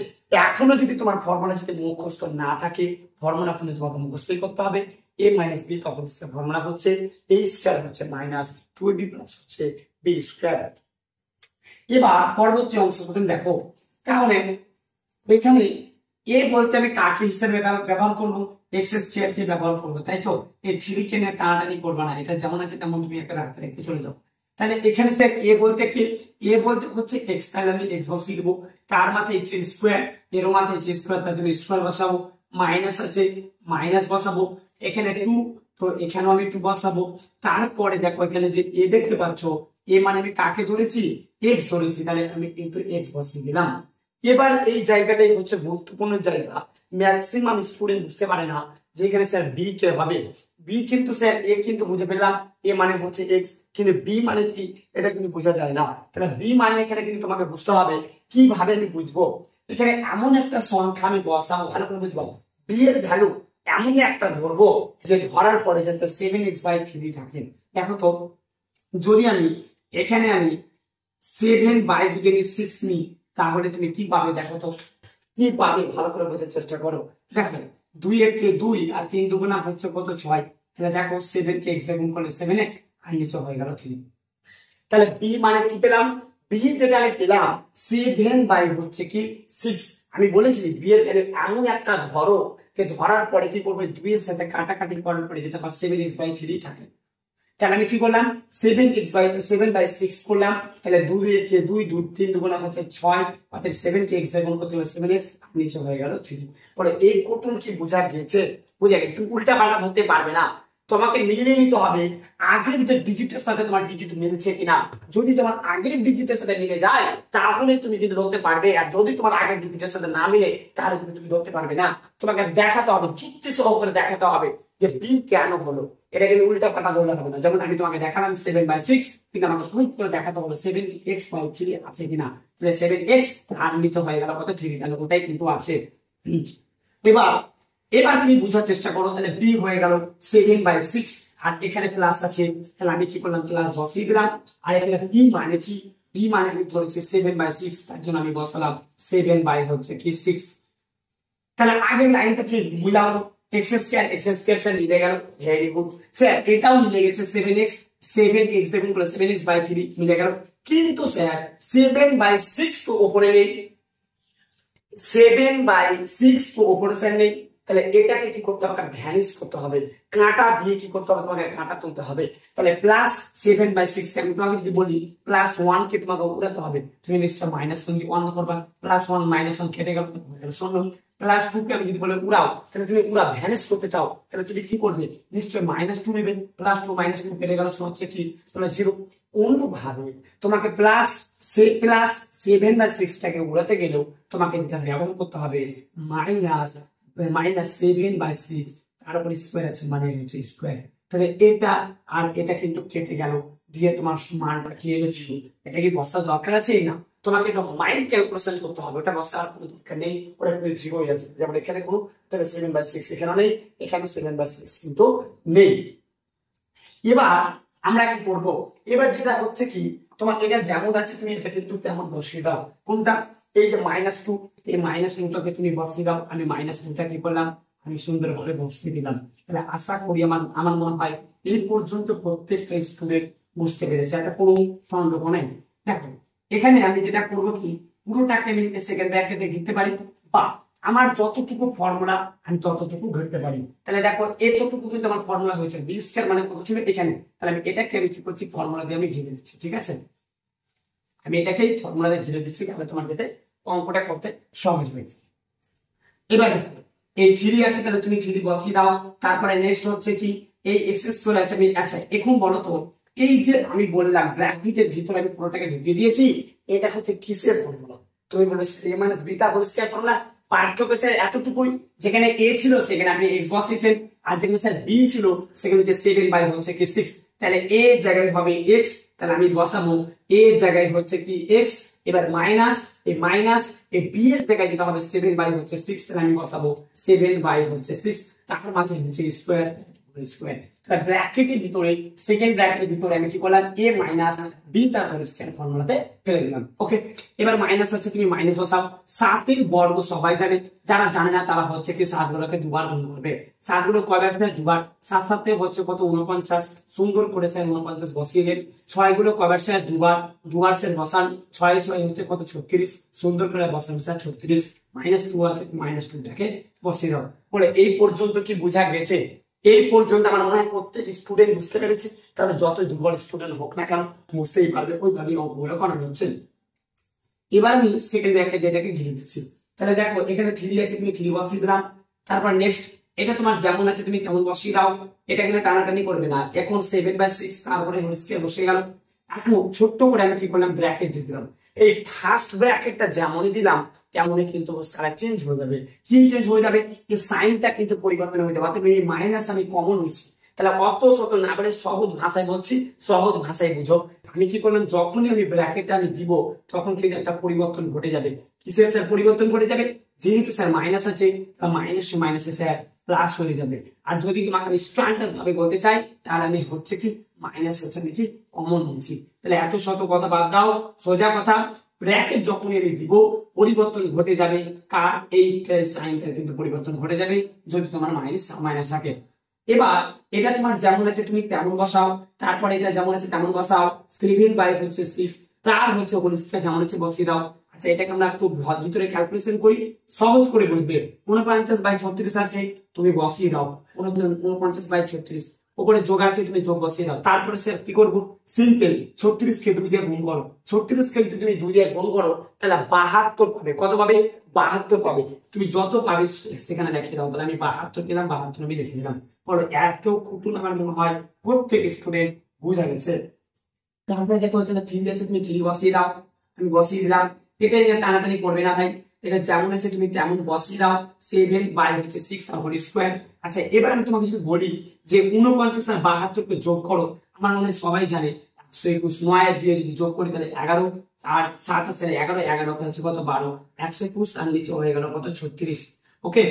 [SPEAKER 1] এখনো যদি তোমার ফর্মুলা যদি মুখস্থ না থাকে, ফর্মুলা কিন্তু তোমাকে মুখস্থই করতে হবে। a মাইনাস বি তখন ফর্মুলা হচ্ছে a স্কয়ার হচ্ছে মাইনাস 2ab প্লাস হচ্ছে বি স্কয়ার। এবার পরবর্তী অংশ তুমি দেখো, তাহলে এখানে এ বলতে আমি কাকে হিসেবে ব্যবহার করবো? এক্স স্কয়ার কে ব্যবহার করবো, তাই তো। এই 3 কে নিয়ে টানাটানি করবা না, এটা যেমন আছে তেমন তুমি একটা রাখতে রেখে চলে যাও। তাহলে এখানে স্যার এ বলতে কি? এ বলতে হচ্ছে এক্স, তাহলে আমি এক্স বসিয়ে দেবো। তার মাথায় হচ্ছে স্কোয়ার, এর মাথায় হচ্ছে স্কোয়ার, তার জন্য স্কোয়ার বসাবো। মাইনাস আছে মাইনাস বসাবো। এখানে 2 তো এখানেও আমি 2 বসাবো। তারপরে দেখো এখানে যে এ দেখতে পাচ্ছ, এ মানে আমি কাকে ধরেছি, এক্স ধরেছি, তাহলে আমি কিন্তু এক্স বসিয়ে দিলাম। এবার এই জায়গাটাই হচ্ছে গুরুত্বপূর্ণ জায়গা, ম্যাক্সিমাম স্টুডেন্ট বুঝতে পারে না যে এখানে স্যার বি কে হবে। বি কিন্তু স্যার এ কিন্তু বুঝে পেলাম, এ মানে হচ্ছে এক্স, কিন্তু বি মানে কি এটা কিন্তু বোঝা যায় না। তাহলে বি মানে এখানে কিন্তু তোমাকে বুঝতে হবে কিভাবে আমি বুঝবো। এখানে এমন একটা সংখ্যা আমি বসাবো, ভালো করে বুঝবো, বি এর ভ্যালু এমন একটা ধরবো যে ধরার পরে যাতে 7x/3 থাকে। দেখো তো, যদি আমি এখানে আমি 7 যদি আমি 6 নিই, তাহলে তুমি কি পাবে দেখো তো, কি পাবে ভালো করে বোঝার চেষ্টা করো। দেখো 2 এর কে 2 আর 3 দুগুণা হচ্ছে কত 6, তাহলে দেখো 7 কে x দিয়ে গুণ করলে 7x আর নিচে হয়ে গেল 3। তাহলে বি মানে কি পেলাম, বি যেটা আমি পেলাম 7 হচ্ছে কি 6। আমি বলেছি বি এর ভ্যালু এমন একটা ধরো যে ধরার পরে কি করবে, 2 এর সাথে কাটাকাটি করার পরে যেটা 7x/3 থাকে। তাহলে আমি কি করলাম, 7/6 করলাম, তাহলে 2 এর কে 2, 2 3 দুগুণা হচ্ছে 6, অর্থাৎ 7 কে x দিয়ে গুণ করতে হলে 7x নিচে হয়ে গেল 3। পরে এই কোটন কি বোঝা গেছে, বোঝা গেছে। তুমি উল্টা পাল্টা ধরতে পারবে না, তোমাকে মিলিয়ে নিতে হবে আগের যে ডিজিটের সাথে তোমার ডিজিট মিলছে কিনা। যদি তোমার আগের ডিজিটের সাথে মিলে যায় তাহলে তুমি কিন্তু ধরতে পারবে, আর যদি তোমার আগের ডিজিটের সাথে না মিলে তাহলে কিন্তু তুমি ধরতে পারবে না। তোমাকে দেখাতে হবে, যুক্তি সহকারে দেখাতে হবে যে বি কেন হলো। এটা কিন্তু উল্টা পাল্টা ধরলে হবে না। যেমন আমি তোমাকে দেখালাম 7/6, কিন্তু আমাকে প্রুফ করে দেখাতে হবে 7x/3 আছে কিনা। তাহলে 7x আর নিচে হয়ে গেল কত 3, তাহলে ওটাই কিন্তু আছে। এবার এবার তুমি বোঝার চেষ্টা করো, তাহলে বি হয়ে গেল 7/6 আর এখানে প্লাস আছে, তাহলে আমি কি করলাম প্লাস বসিয়ে দিলাম। আর এখানে বি মানে কি, বি মানে আমি ধরেছি 7/6, তার জন্য আমি বসালাম 7 হচ্ছে কি 6। তাহলে আগের লাইনটা তুমি মিলাও, x² স্যার মিলে গেল, ভেরি গুড স্যার, এটাও মিলে গেছে 7x দেখুন 7x/3 মিলে গেল। কিন্তু স্যার 7/6 তো উপরে নেই, 7/6 তো উপরে স্যার নেই, তাহলে এটাকে কি করতে হবে, ভ্যানিশ করতে হবে, কাঁটা দিয়ে কি করতে হবে, তোমাকে কাঁটা তুলতে হবে। তাহলে প্লাস 7/6 আমি তোমাকে যদি বলি +1 কে তোমাকে উড়াতে হবে, তুমি নিশ্চয় -1 করবা, +1 -1 কেটে গেল শূন্য। +2 কে আমি যদি বলে উড়াও, তাহলে তুমি পুরা ভ্যানিশ করতে চাও, তাহলে তুমি কি করবে, নিশ্চয় -2 নেবে, +2 -2 কেটে গেল হচ্ছে কি 0। অনুভাবে তোমাকে +7/6 টাকে উড়াতে গেলেও তোমাকে যেটা ব্যবহার করতে হবে -7/6, তার উপর স্কোয়ার আছে মানে হচ্ছে স্কোয়ার। তাহলে এটা আর এটা কিন্তু কেটে গেল, দিয়ে তোমার মানটা কি এনেছিল, এটা কি বসার দরকার আছে না, তোমাকে একটা মাইন্ড ক্যালকুলেশন করতে হবে, ওটা বসার কোনো দরকার নেই, ওটা কিন্তু 0 হয়ে যাচ্ছে। যেমন এখানে কোনো, তাহলে 7/6 এখানে নেই, এখানে 7/6 কিন্তু নেই। এবার আমরা কি করব, এবার যেটা হচ্ছে কি, তোমার এটা যেমন আছে তুমি এটা কিন্তু তেমন বসিয়ে দাও। কোনটা, এই যে -2, এই -2টাকে তুমি বসিয়ে দাও। আমি -2টা কি করলাম, আমি সুন্দরভাবে বসিয়ে দিলাম। তাহলে আশা করি আমার মনে হয় এই পর্যন্ত প্রত্যেকটা স্টুডেন্ট বুঝতে পেরেছে, একটা কোনো সন্দেহ নেই। দেখো এখানে আমি যেটা করবো কি, পুরোটাকে আমি সেকেন্ড ব্র্যাকেটে লিখতে পারি, বা আমার যতটুকু ফর্মুলা আমি ততটুকু ঘুরতে পারি। তাহলে দেখো এতটুকু কিন্তু আমার ফর্মুলা হয়েছে, বি² মানে কত ছিল এখানে, তাহলে আমি এটাকে আমি কি করছি, ফর্মুলা দিয়ে আমি ঘিরে দিচ্ছি। ঠিক আছে, আমি এটাকেই ফর্মুলা দিয়ে ঘিরে দিচ্ছি, তাহলে তোমার যাতে অঙ্কটা করতে সহজ হয়। এবার দেখো এই 3 আছে, তাহলে তুমি 3 বসিয়ে দাও। তারপরে নেক্সট হচ্ছে কি, এই x² আছে, আমি আচ্ছা এখন বলো তো, এই যে আমি বললাম ব্র্যাকেটের ভিতরে আমি পুরোটাকে ঢুকিয়ে দিয়েছি, এটা হচ্ছে কিসের ফর্মুলা, তুমি বলে a - b তা হোল স্কয়ার ফর্মুলা। পার্থক্য স্যার এতটুকুই, যেখানে a ছিল সেখানে আপনি x বসিয়েছেন, আর যেখানে স্যার b ছিল সেখানে হচ্ছে 7 হচ্ছে কি 6। তাহলে a জায়গায় হবে x, তাহলে আমি বসাবো a জায়গায় হচ্ছে কি x, এবার মাইনাস এই মাইনাস এই b এর জায়গায় যেটা হবে 7 হচ্ছে 6, তাহলে আমি বসাবো 7 হচ্ছে 6, তার মাঝে হচ্ছে স্কয়ার স্কয়ার। তাহলে ব্র্যাকেটের ভিতরে সেকেন্ড ব্র্যাকেটের ভিতরে আমি কি করলাম, a - b তার হোল স্কয়ার ফর্মুলাতে ফেলে দিলাম। ওকে, এবার মাইনাস আছে, তুমি মাইনাস বসাও। 7 এর বর্গ সবাই জানে, যারা জানে না তারা হচ্ছে কি 7 গুলোকে দুবার গুণ করবে। 7 গুলো কয়বার আসবে, দুবার, 7 7 হচ্ছে কত 49, সুন্দর করে স্যার 49 বসিয়ে দেন। 6 গুলো কয়বার স্যার, দুবার, দুবার স্যার বসান, 6 6 হচ্ছে কত 36, সুন্দর করে বসান স্যার 36। -2 আছে, -2টাকে বসিয়ে দাও। বলে এই পর্যন্ত কি বোঝা গেছে, এই পর্যন্ত আমার মনে হয় প্রত্যেক স্টুডেন্ট বুঝতে পেরেছে। তাহলে যতই দুর্বল স্টুডেন্ট হোক না কেন বুঝতেই পারবে, ওইভাবেই অঙ্কগুলো করানো হচ্ছে। এবার আমি সেকেন্ড ব্র্যাকেট এটাকে ঘিরে দিচ্ছি। তাহলে দেখো এখানে 3 আছে, তুমি 3 বসিয়ে দিলাম। তারপর নেক্সট এটা তোমার যেমন আছে তুমি তেমন বসিয়ে দাও, এটা কিন্তু টানাটানি করবে না। এখন 7/6 তারপরে হোল স্কয়ার বসে গেল। এখন ছোট্ট করে আমি কি করলাম, ব্র্যাকেট দিয়ে দিলাম। এই ফার্স্ট ব্র্যাকেটটা যেমনই দিলাম তেমনই কিন্তু কালার চেঞ্জ হয়ে যাবে। কি চেঞ্জ হয়ে যাবে, এই সাইনটা কিন্তু পরিবর্তন হয়ে যাবে। অর্থাৎ এই মাইনাস আমি কমন নিচ্ছি। তাহলে অত শত না বলে সহজ ভাষায় বলছি, সহজ ভাষায় বুঝো। আমি কি করলাম, যখনই আমি ব্র্যাকেটটা আমি দিব তখন কিন্তু একটা পরিবর্তন ঘটে যাবে। কিসের স্যার পরিবর্তন ঘটে যাবে, যেহেতু স্যার মাইনাস আছে মাইনাসে মাইনাসে স্যার প্লাস হয়ে যাবে। আর যদি তোমাকে আমি স্ট্যান্ডার্ড ভাবে বলতে চাই তাহলে আমি হচ্ছে কি মাইনাস হচ্ছে আমি কি কমন নিচ্ছি। তাহলে এত শত কথা বাদ দাও, সোজা কথা ব্র্যাকেট যখনই আমি দিব পরিবর্তন ঘটে যাবে। কার, এই সাইনটা কিন্তু পরিবর্তন ঘটে যাবে যদি তোমার মাইনাস থাকে। এবার এটা তোমার যেমন আছে তুমি তেমন বসাও, তারপরে এটা যেমন আছে তেমন বসাও। 7/6 হচ্ছে 6, তার হচ্ছে হোল স্কয়ার যেমন আছে বসিয়ে দাও। আচ্ছা এটাকে আমরা একটু ভিতরে ক্যালকুলেশন করি, সহজ করে বুঝবে। 49/36 আছে, তুমি বসিয়ে দাও। 49/36 উপরে যোগ আছে, তুমি যোগ বসিয়ে দাও। তারপরে স্যার কি করবো, সিম্পল 36 কে 2 দিয়ে গুণ করো। 36 কে যদি তুমি 2 দিয়ে গুণ করো তাহলে 72 পাবে। কত পাবে, 72 পাবে। তুমি যত পাবে সেখানে লিখে দাও। তাহলে আমি 72 পেলাম, 72 আমি লিখে দিলাম। বলো এত কুটুন আমার মনে হয় প্রত্যেক স্টুডেন্ট বুঝা গেছে। তারপরে দেখো এখানে 3 আছে, তুমি 3 বসিয়ে দাও। আমি বসিয়ে দিলাম। এটা নিয়ে টানাটানি করবে না ভাই, এটা যেমন আছে তুমি তেমন বসিয়ে দাও। 7/6 হোল স্কয়ার। আচ্ছা এবার আমি তোমাকে যদি বলি যে 49 আর 72 কে যোগ করো, আমার মনে হয় সবাই জানে 121 9 আর 2 যদি যোগ করি তাহলে 11, আর 7 আছে 11, 11 হচ্ছে কত 12, 121 আর নিচে হয়ে গেল কত 36। ওকে,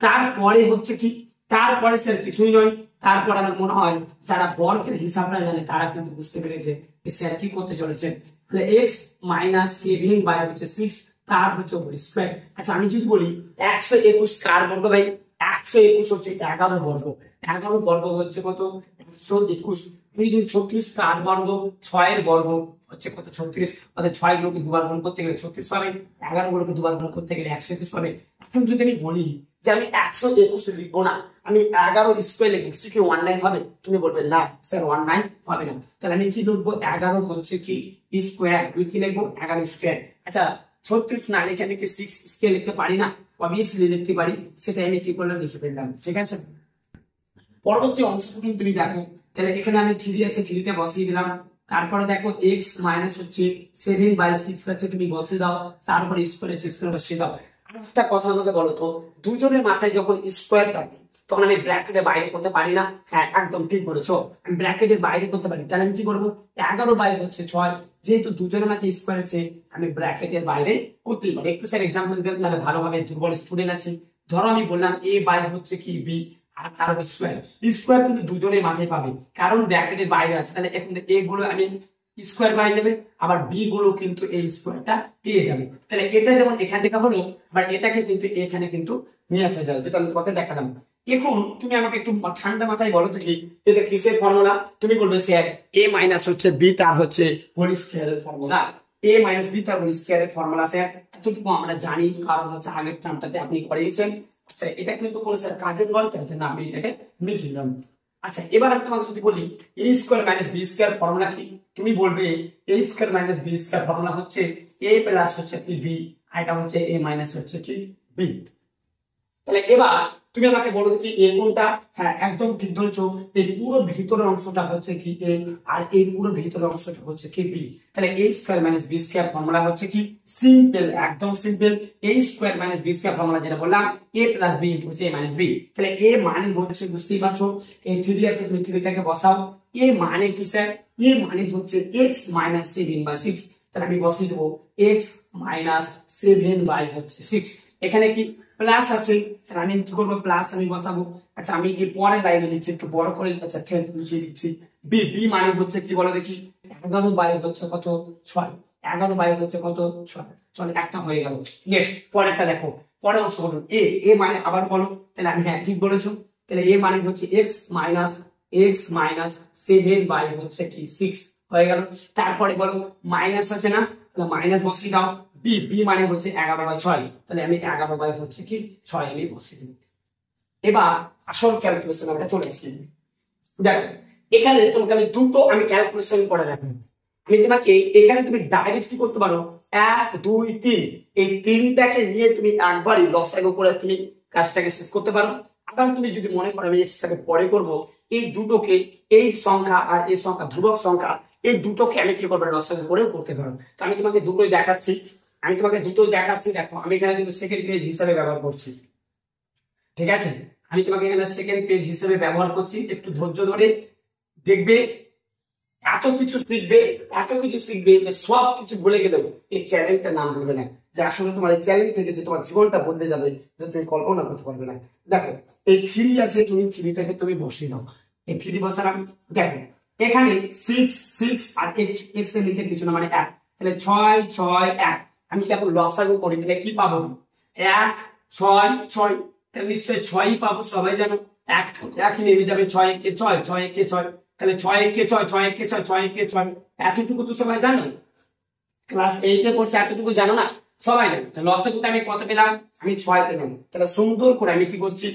[SPEAKER 1] তারপরে হচ্ছে কি, তারপরে স্যার কিছুই নয়। তারপর আমার মনে হয় যারা বর্গের হিসাবটা জানে তারা কিন্তু বুঝতে পেরেছে যে স্যার কি করতে চলেছে। তাহলে x - 7/6 তার হচ্ছে হোল স্কয়ার। আচ্ছা আমি যদি বলি 121 কার বর্গ ভাই, 121 হচ্ছে 11 বর্গ। 11 বর্গ হচ্ছে কত 121। তুমি যদি 36 কার বর্গ, 6 এর বর্গ হচ্ছে কত 36। অর্থাৎ 6 গুলোকে দুবার গুণ করতে গেলে 36 পাবে, 11 গুলোকে দুবার গুণ করতে গেলে 121 পাবে। এখন যদি আমি বলি যে আমি 121 লিখবো না, আমি 11 স্কয়ার লিখবো, কিছু কি 19 হবে? তুমি বলবে না স্যার 19 হবে না। তাহলে আমি কি লিখবো, 11 হচ্ছে কি স্কয়ার, আমি কি লিখবো 11 স্কয়ার। আচ্ছা 36 না লিখে আমি কি 6 স্কয়ার লিখতে পারি না? অবভিয়াসলি লিখতে পারি, সেটা আমি কি করলাম লিখে ফেললাম। ঠিক আছে, পরবর্তী অংশটুকু তুমি দেখো। তাহলে এখানে আমি 3 আছে, 3টা বসিয়ে দিলাম। তারপরে দেখো x মাইনাস হচ্ছে 7/6 আছে, তুমি বসিয়ে দাও। তারপরে স্কয়ার আছে, স্কয়ার বসিয়ে দাও। একটা কথা আমাকে বলো তো, দুজনের মাথায় যখন স্কয়ার থাকে তখন আমি ব্র্যাকেটের বাইরে করতে পারি না? হ্যাঁ একদম ঠিক বলেছো, আমি ব্র্যাকেটের বাইরে করতে পারি। তাহলে আমি কি করবো, 11/6, যেহেতু দুজনের মাথায় স্কয়ার আছে আমি ব্র্যাকেটের বাইরে করতেই পারি। একটু স্যার এক্সাম্পল দিতে তাহলে ভালোভাবে, দুর্বল স্টুডেন্ট আছে। ধরো আমি বললাম a বাই হচ্ছে কি b আর তার স্কয়ার। স্কয়ার কিন্তু দুজনের মাথায় পাবে কারণ ব্র্যাকেটের বাইরে আছে। তাহলে এখন a গুলো আমি স্কয়ার বাই নেবে, আবার b গুলো কিন্তু এই স্কয়ারটা পেয়ে যাবে। তাহলে এটা যেমন এখান থেকে হলো, আবার এটাকে কিন্তু এখানে কিন্তু নিয়ে আসা যাবে, যেটা আমি তোমাকে দেখালাম। এখন তুমি আমাকে একটু ঠান্ডা মাথায় বলো তো কি এটা কিসের ফর্মুলা? তুমি বলবে স্যার a মাইনাস হচ্ছে b তার হচ্ছে হোল স্কয়ারের ফর্মুলা। a মাইনাস b তার হোল স্কয়ারের ফর্মুলা স্যার এতটুকু আমরা জানি, কারণ হচ্ছে আগের টার্মটাতে আপনি করিয়েছেন। আচ্ছা এটা কিন্তু কোনো স্যার কাজের গল্প আছে না, আমি এটাকে লিখে দিলাম। আচ্ছা এবার আমি তোমাকে যদি বলি a square minus b square formula কি, তুমি বলবে a square minus b square formula হচ্ছে a প্লাস হচ্ছে কি b, আর এটা হচ্ছে a মাইনাস হচ্ছে কি b। তাহলে এবার তুমি আমাকে বলো কি এ কোনটা? হ্যাঁ একদম ঠিক ধরেছো, এই পুরো ভিতরের অংশটা হচ্ছে কি এ, আর এই পুরো ভিতরের অংশটা হচ্ছে কি বি। তাহলে a square minus b square formula হচ্ছে কি সিম্পল, একদম simple. a square minus b square formula যেটা বললাম a plus b into a minus b। তাহলে a মানে হচ্ছে বুঝতেই পারছো, এই 3 আছে তুমি 3টাকে বসাও। a মানে কি স্যার, a মানে হচ্ছে x মাইনাস 7/6। তাহলে আমি বসিয়ে দেবো x মাইনাস 7/6। এখানে কি প্লাস আছে, তাহলে আমি কি করবো প্লাস আমি বসাবো। আচ্ছা আমি এই পরের লাইনে দিচ্ছি একটু বড় করে, আচ্ছা লিখে দিচ্ছি বি। বি মানে হচ্ছে কি বলো দেখি, 11/6 হচ্ছে কত 6, 11/6 হচ্ছে কত 6। চলো একটা হয়ে গেল। নেক্সট পরেরটা দেখো, পরের অংশ বলুন এ। এ মানে আবার বলো, তাহলে আমি হ্যাঁ ঠিক বলেছো। তাহলে এ মানে হচ্ছে x মাইনাস 7/6 হচ্ছে কি 6 হয়ে গেল। তারপরে বলো মাইনাস আছে না, তাহলে মাইনাস বসিয়ে দাও। বি, বি মানে হচ্ছে 11/6, তাহলে আমি 11/6 হচ্ছে কি 6 আমি বসিয়ে দিই। এবার আসল ক্যালকুলেশন আমরা চলে আসছি। দেখো এখানে তোমাকে আমি দুটো আমি ক্যালকুলেশন করে দেখাবো। আমি তোমাকে এখানে তুমি ডাইরেক্ট কি করতে পারো, 1 2 3 এই তিনটাকে নিয়ে তুমি একবারই লসাগু করে তুমি কাজটাকে শেষ করতে পারো। আবার তুমি যদি মনে করো আমি এক্সটাকে পরে করবো, এই দুটোকে, এই সংখ্যা আর এই সংখ্যা ধ্রুবক সংখ্যা, এই দুটোকে আমি কি করবো লসাগু করেও করতে পারবো। তো আমি তোমাকে দুটোই দেখাচ্ছি, দেখো আমি এখানে কিন্তু সেকেন্ড পেজ হিসাবে ব্যবহার করছি, ঠিক আছে। আমি তোমাকে এখানে সেকেন্ড পেজ হিসেবে ব্যবহার করছি, একটু ধৈর্য ধরে দেখবে। এত কিছু শিখবে যে সব কিছু ভুলে গেলেও এই চ্যালেঞ্জটার নাম বলবে না, যে আসলে তোমার এই চ্যালেঞ্জ থেকে যে তোমার জীবনটা বদলে যাবে, যে তুমি কল্পনা করতে পারবে না। দেখো এই 3 আছে, তুমি 3টাকে তুমি বসিয়ে দাও, এই 3 বসালাম। দেখো এখানে 6 আর x এর নিচে কিছু না, মানে 1, তাহলে 6 6 1। আমি দেখো লসাগু করি, তাহলে কি পাবো? 1 6 6, তাহলে নিশ্চয়ই 6ই পাবো, সবাই জানো। 1 নেমে যাবে, 6 কে 6 6 কে 6, তাহলে 6 কে 6 6 কে 6 6 কে 6, এতটুকু তো সবাই জানো, ক্লাস 8 এ পড়ছে, এতটুকু জানো না? সবাই জানো। তাহলে লসাগুতে আমি কত পেলাম? আমি 6 পেলাম। তাহলে সুন্দর করে আমি কি করছি,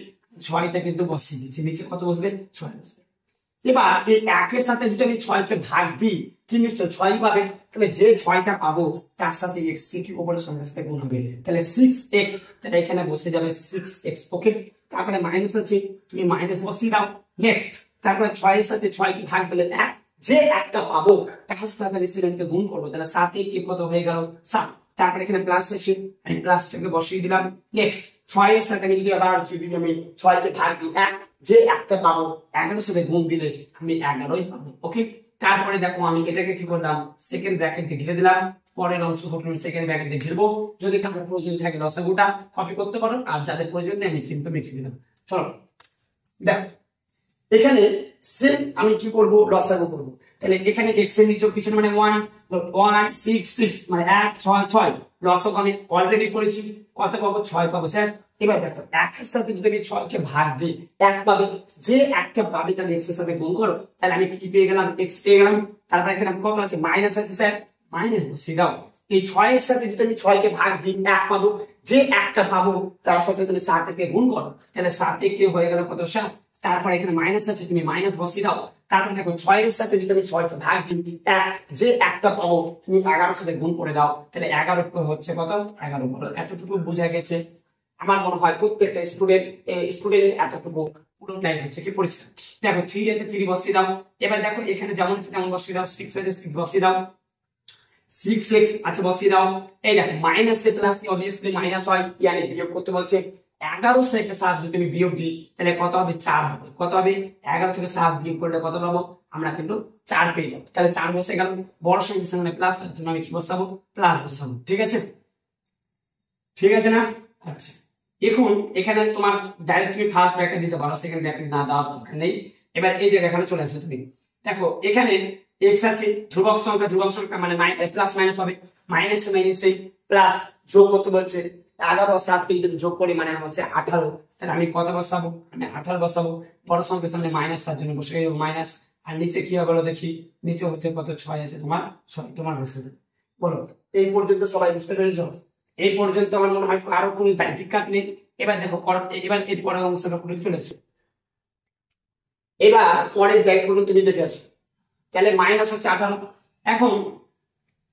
[SPEAKER 1] 6টা কিন্তু বসিয়ে দিচ্ছি, নিচে কত বসবে? 6 বসবে। এবার এই 1 এর সাথে যদি আমি 6 কে ভাগ দিই, কি নিশ্চয় 6ই পাবে। তাহলে যে 6টা পাবো তার সাথে x কি উপরে সংখ্যার সাথে গুণ হবে, তাহলে 6x, তাহলে এখানে বসে যাবে 6x। ওকে, তারপরে মাইনাস আছে, তুমি মাইনাস বসিয়ে দাও। নেক্সট, তারপরে 6 এর সাথে 6 কি ভাগ দিলে 1, যে একটা পাবো তার সাথে আমি 7 কে গুণ করবো, তাহলে 7 কি কত হয়ে গেল? 7। তারপরে এখানে প্লাস আছে, আমি প্লাসটাকে বসিয়ে দিলাম। নেক্সট, 6 এর সাথে আমি যদি আবার আমি 6 কে ভাগ দিই 1, যে একটা পাবো 11 সাথে গুণ দিলে আমি 11ই পাবো। ওকে, তারপরে দেখো আমি এটাকে কি করলাম, সেকেন্ড ব্র্যাকেট দিয়ে ঘিরে দিলাম। পরের অংশ আমি সেকেন্ড ব্র্যাকেট দিয়ে ঘিরবো। যদি কারোর প্রয়োজন থাকে লসাগুটা কপি করতে পারো, আর যাদের প্রয়োজন নেই আমি কিন্তু মিটিয়ে দিলাম। চলো দেখো এখানে সেম আমি কি করব, লসাগু করব। তাহলে এখানে x এর নিচে কিছু মানে 1 1 6 6, মানে 1 6 6, লসাগু আমি অলরেডি করেছি, কত পাবো? 6 পাবো স্যার। এবার দেখো 1 এর সাথে যদি আমি 6 কে ভাগ দিই 1 পাবে, যে একটা পাবে তাহলে x এর সাথে গুণ করো, তাহলে আমি কি পেয়ে গেলাম? x পেয়ে গেলাম। তারপর এখানে কত আছে? মাইনাস আছে স্যার, মাইনাস বসিয়ে দাও। এই 6 এর সাথে যদি আমি 6 কে ভাগ দিই 1 পাবো, যে একটা পাবো তার সাথে তুমি 7 কে গুণ করো, তাহলে 7 কে হয়ে গেল কত? 7। তারপরে এখানে মাইনাস আছে, তুমি মাইনাস বসিয়ে দাও। তারপরে দেখো 6 এর সাথে যদি আমি 6 কে ভাগ দিই 1, যে একটা পাবো তুমি 11 সাথে গুণ করে দাও, তাহলে 11 হচ্ছে কত? 11 বলো। এতটুকু বোঝা গেছে? আমার মনে হয় প্রত্যেকটা স্টুডেন্ট এতটুকু পুরোটাই হচ্ছে কি পরিষ্কার। দেখো 3 আছে, 3 বসিয়ে দাও। এবার দেখো এখানে যেমন আছে তেমন বসিয়ে দাও। 6 আছে, 6 বসিয়ে দাও। 6x আচ্ছা বসিয়ে দাও। এই দেখো মাইনাস সে প্লাস অবভিয়াসলি মাইনাস হয়, ইয়ানি বিয়োগ করতে বলছে। 11 থেকে 7 যদি আমি বিয়োগ দিই তাহলে কত হবে? 4 হবে। কত হবে? 11 থেকে 7 বিয়োগ করলে কত পাবো? আমরা কিন্তু 4 পেয়ে যাবো। তাহলে 4 বসে গেল, বড় সংখ্যার সামনে প্লাস, তার জন্য আমি কি বসাবো? প্লাস বসাবো। ঠিক আছে, ঠিক আছে না? আচ্ছা, এখন এখানে তোমার ডাইরেক্ট তুমি ফার্স্ট ব্র্যাকেট দিতে পারো, সেকেন্ড ব্র্যাকেট না দেওয়ার দরকার নেই। এবার এই যে এখানে চলে আসো তুমি, দেখো এখানে x আছে, ধ্রুবক সংখ্যা মানে প্লাস মাইনাস হবে। মাইনাস মাইনাসে প্লাস যোগ করতে বলছে, 11 আর 7 কে যদি যোগ করি মানে হচ্ছে 18। তাহলে আমি কত বসাবো? আমি 18 বসাবো। বড় সংখ্যার সামনে মাইনাস, তার জন্য বসে গেল মাইনাস। আর নিচে কি হবে দেখি, নিচে হচ্ছে কত? 6 আছে তোমার, 6 তোমার বসে যাবে। বলো এই পর্যন্ত সবাই বুঝতে পেরেছো? এই পর্যন্ত আমার মনে হয় কারো কোনো দিক্কত নেই। এবার দেখো এবার এর পরের অংশটা করে চলে আসো। এবার পরের জায়গাগুলো তুমি দেখে আসো। তাহলে মাইনাস হচ্ছে 18।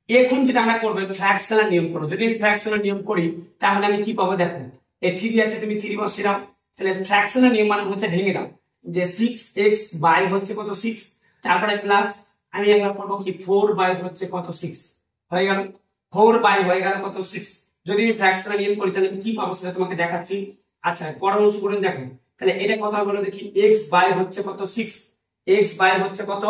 [SPEAKER 1] এখন যেটা আমরা করবো ফ্র্যাকশনাল নিয়ম করবো। যদি আমি ফ্র্যাকশনাল নিয়ম করি তাহলে আমি কি পাবো? দেখো এই 3 আছে, তুমি 3 বসিয়ে দাও। তাহলে ফ্র্যাকশনাল নিয়ম মানে হচ্ছে ভেঙে দাও, যে 6x বাই হচ্ছে কত? 6। তারপরে প্লাস আমি আমরা করবো কি 4 বাই হচ্ছে কত? 6 হয়ে গেল। 4 বাই হয়ে গেল কত? 6। যদি আমি ফ্র্যাকশনাল নিয়ম করি তাহলে কি পাবো সেটা তোমাকে দেখাচ্ছি। আচ্ছা পরের অংশ করে দেখো। তাহলে এটা কত বলো দেখি, x বাই হচ্ছে কত? 6। x বাই হচ্ছে কত?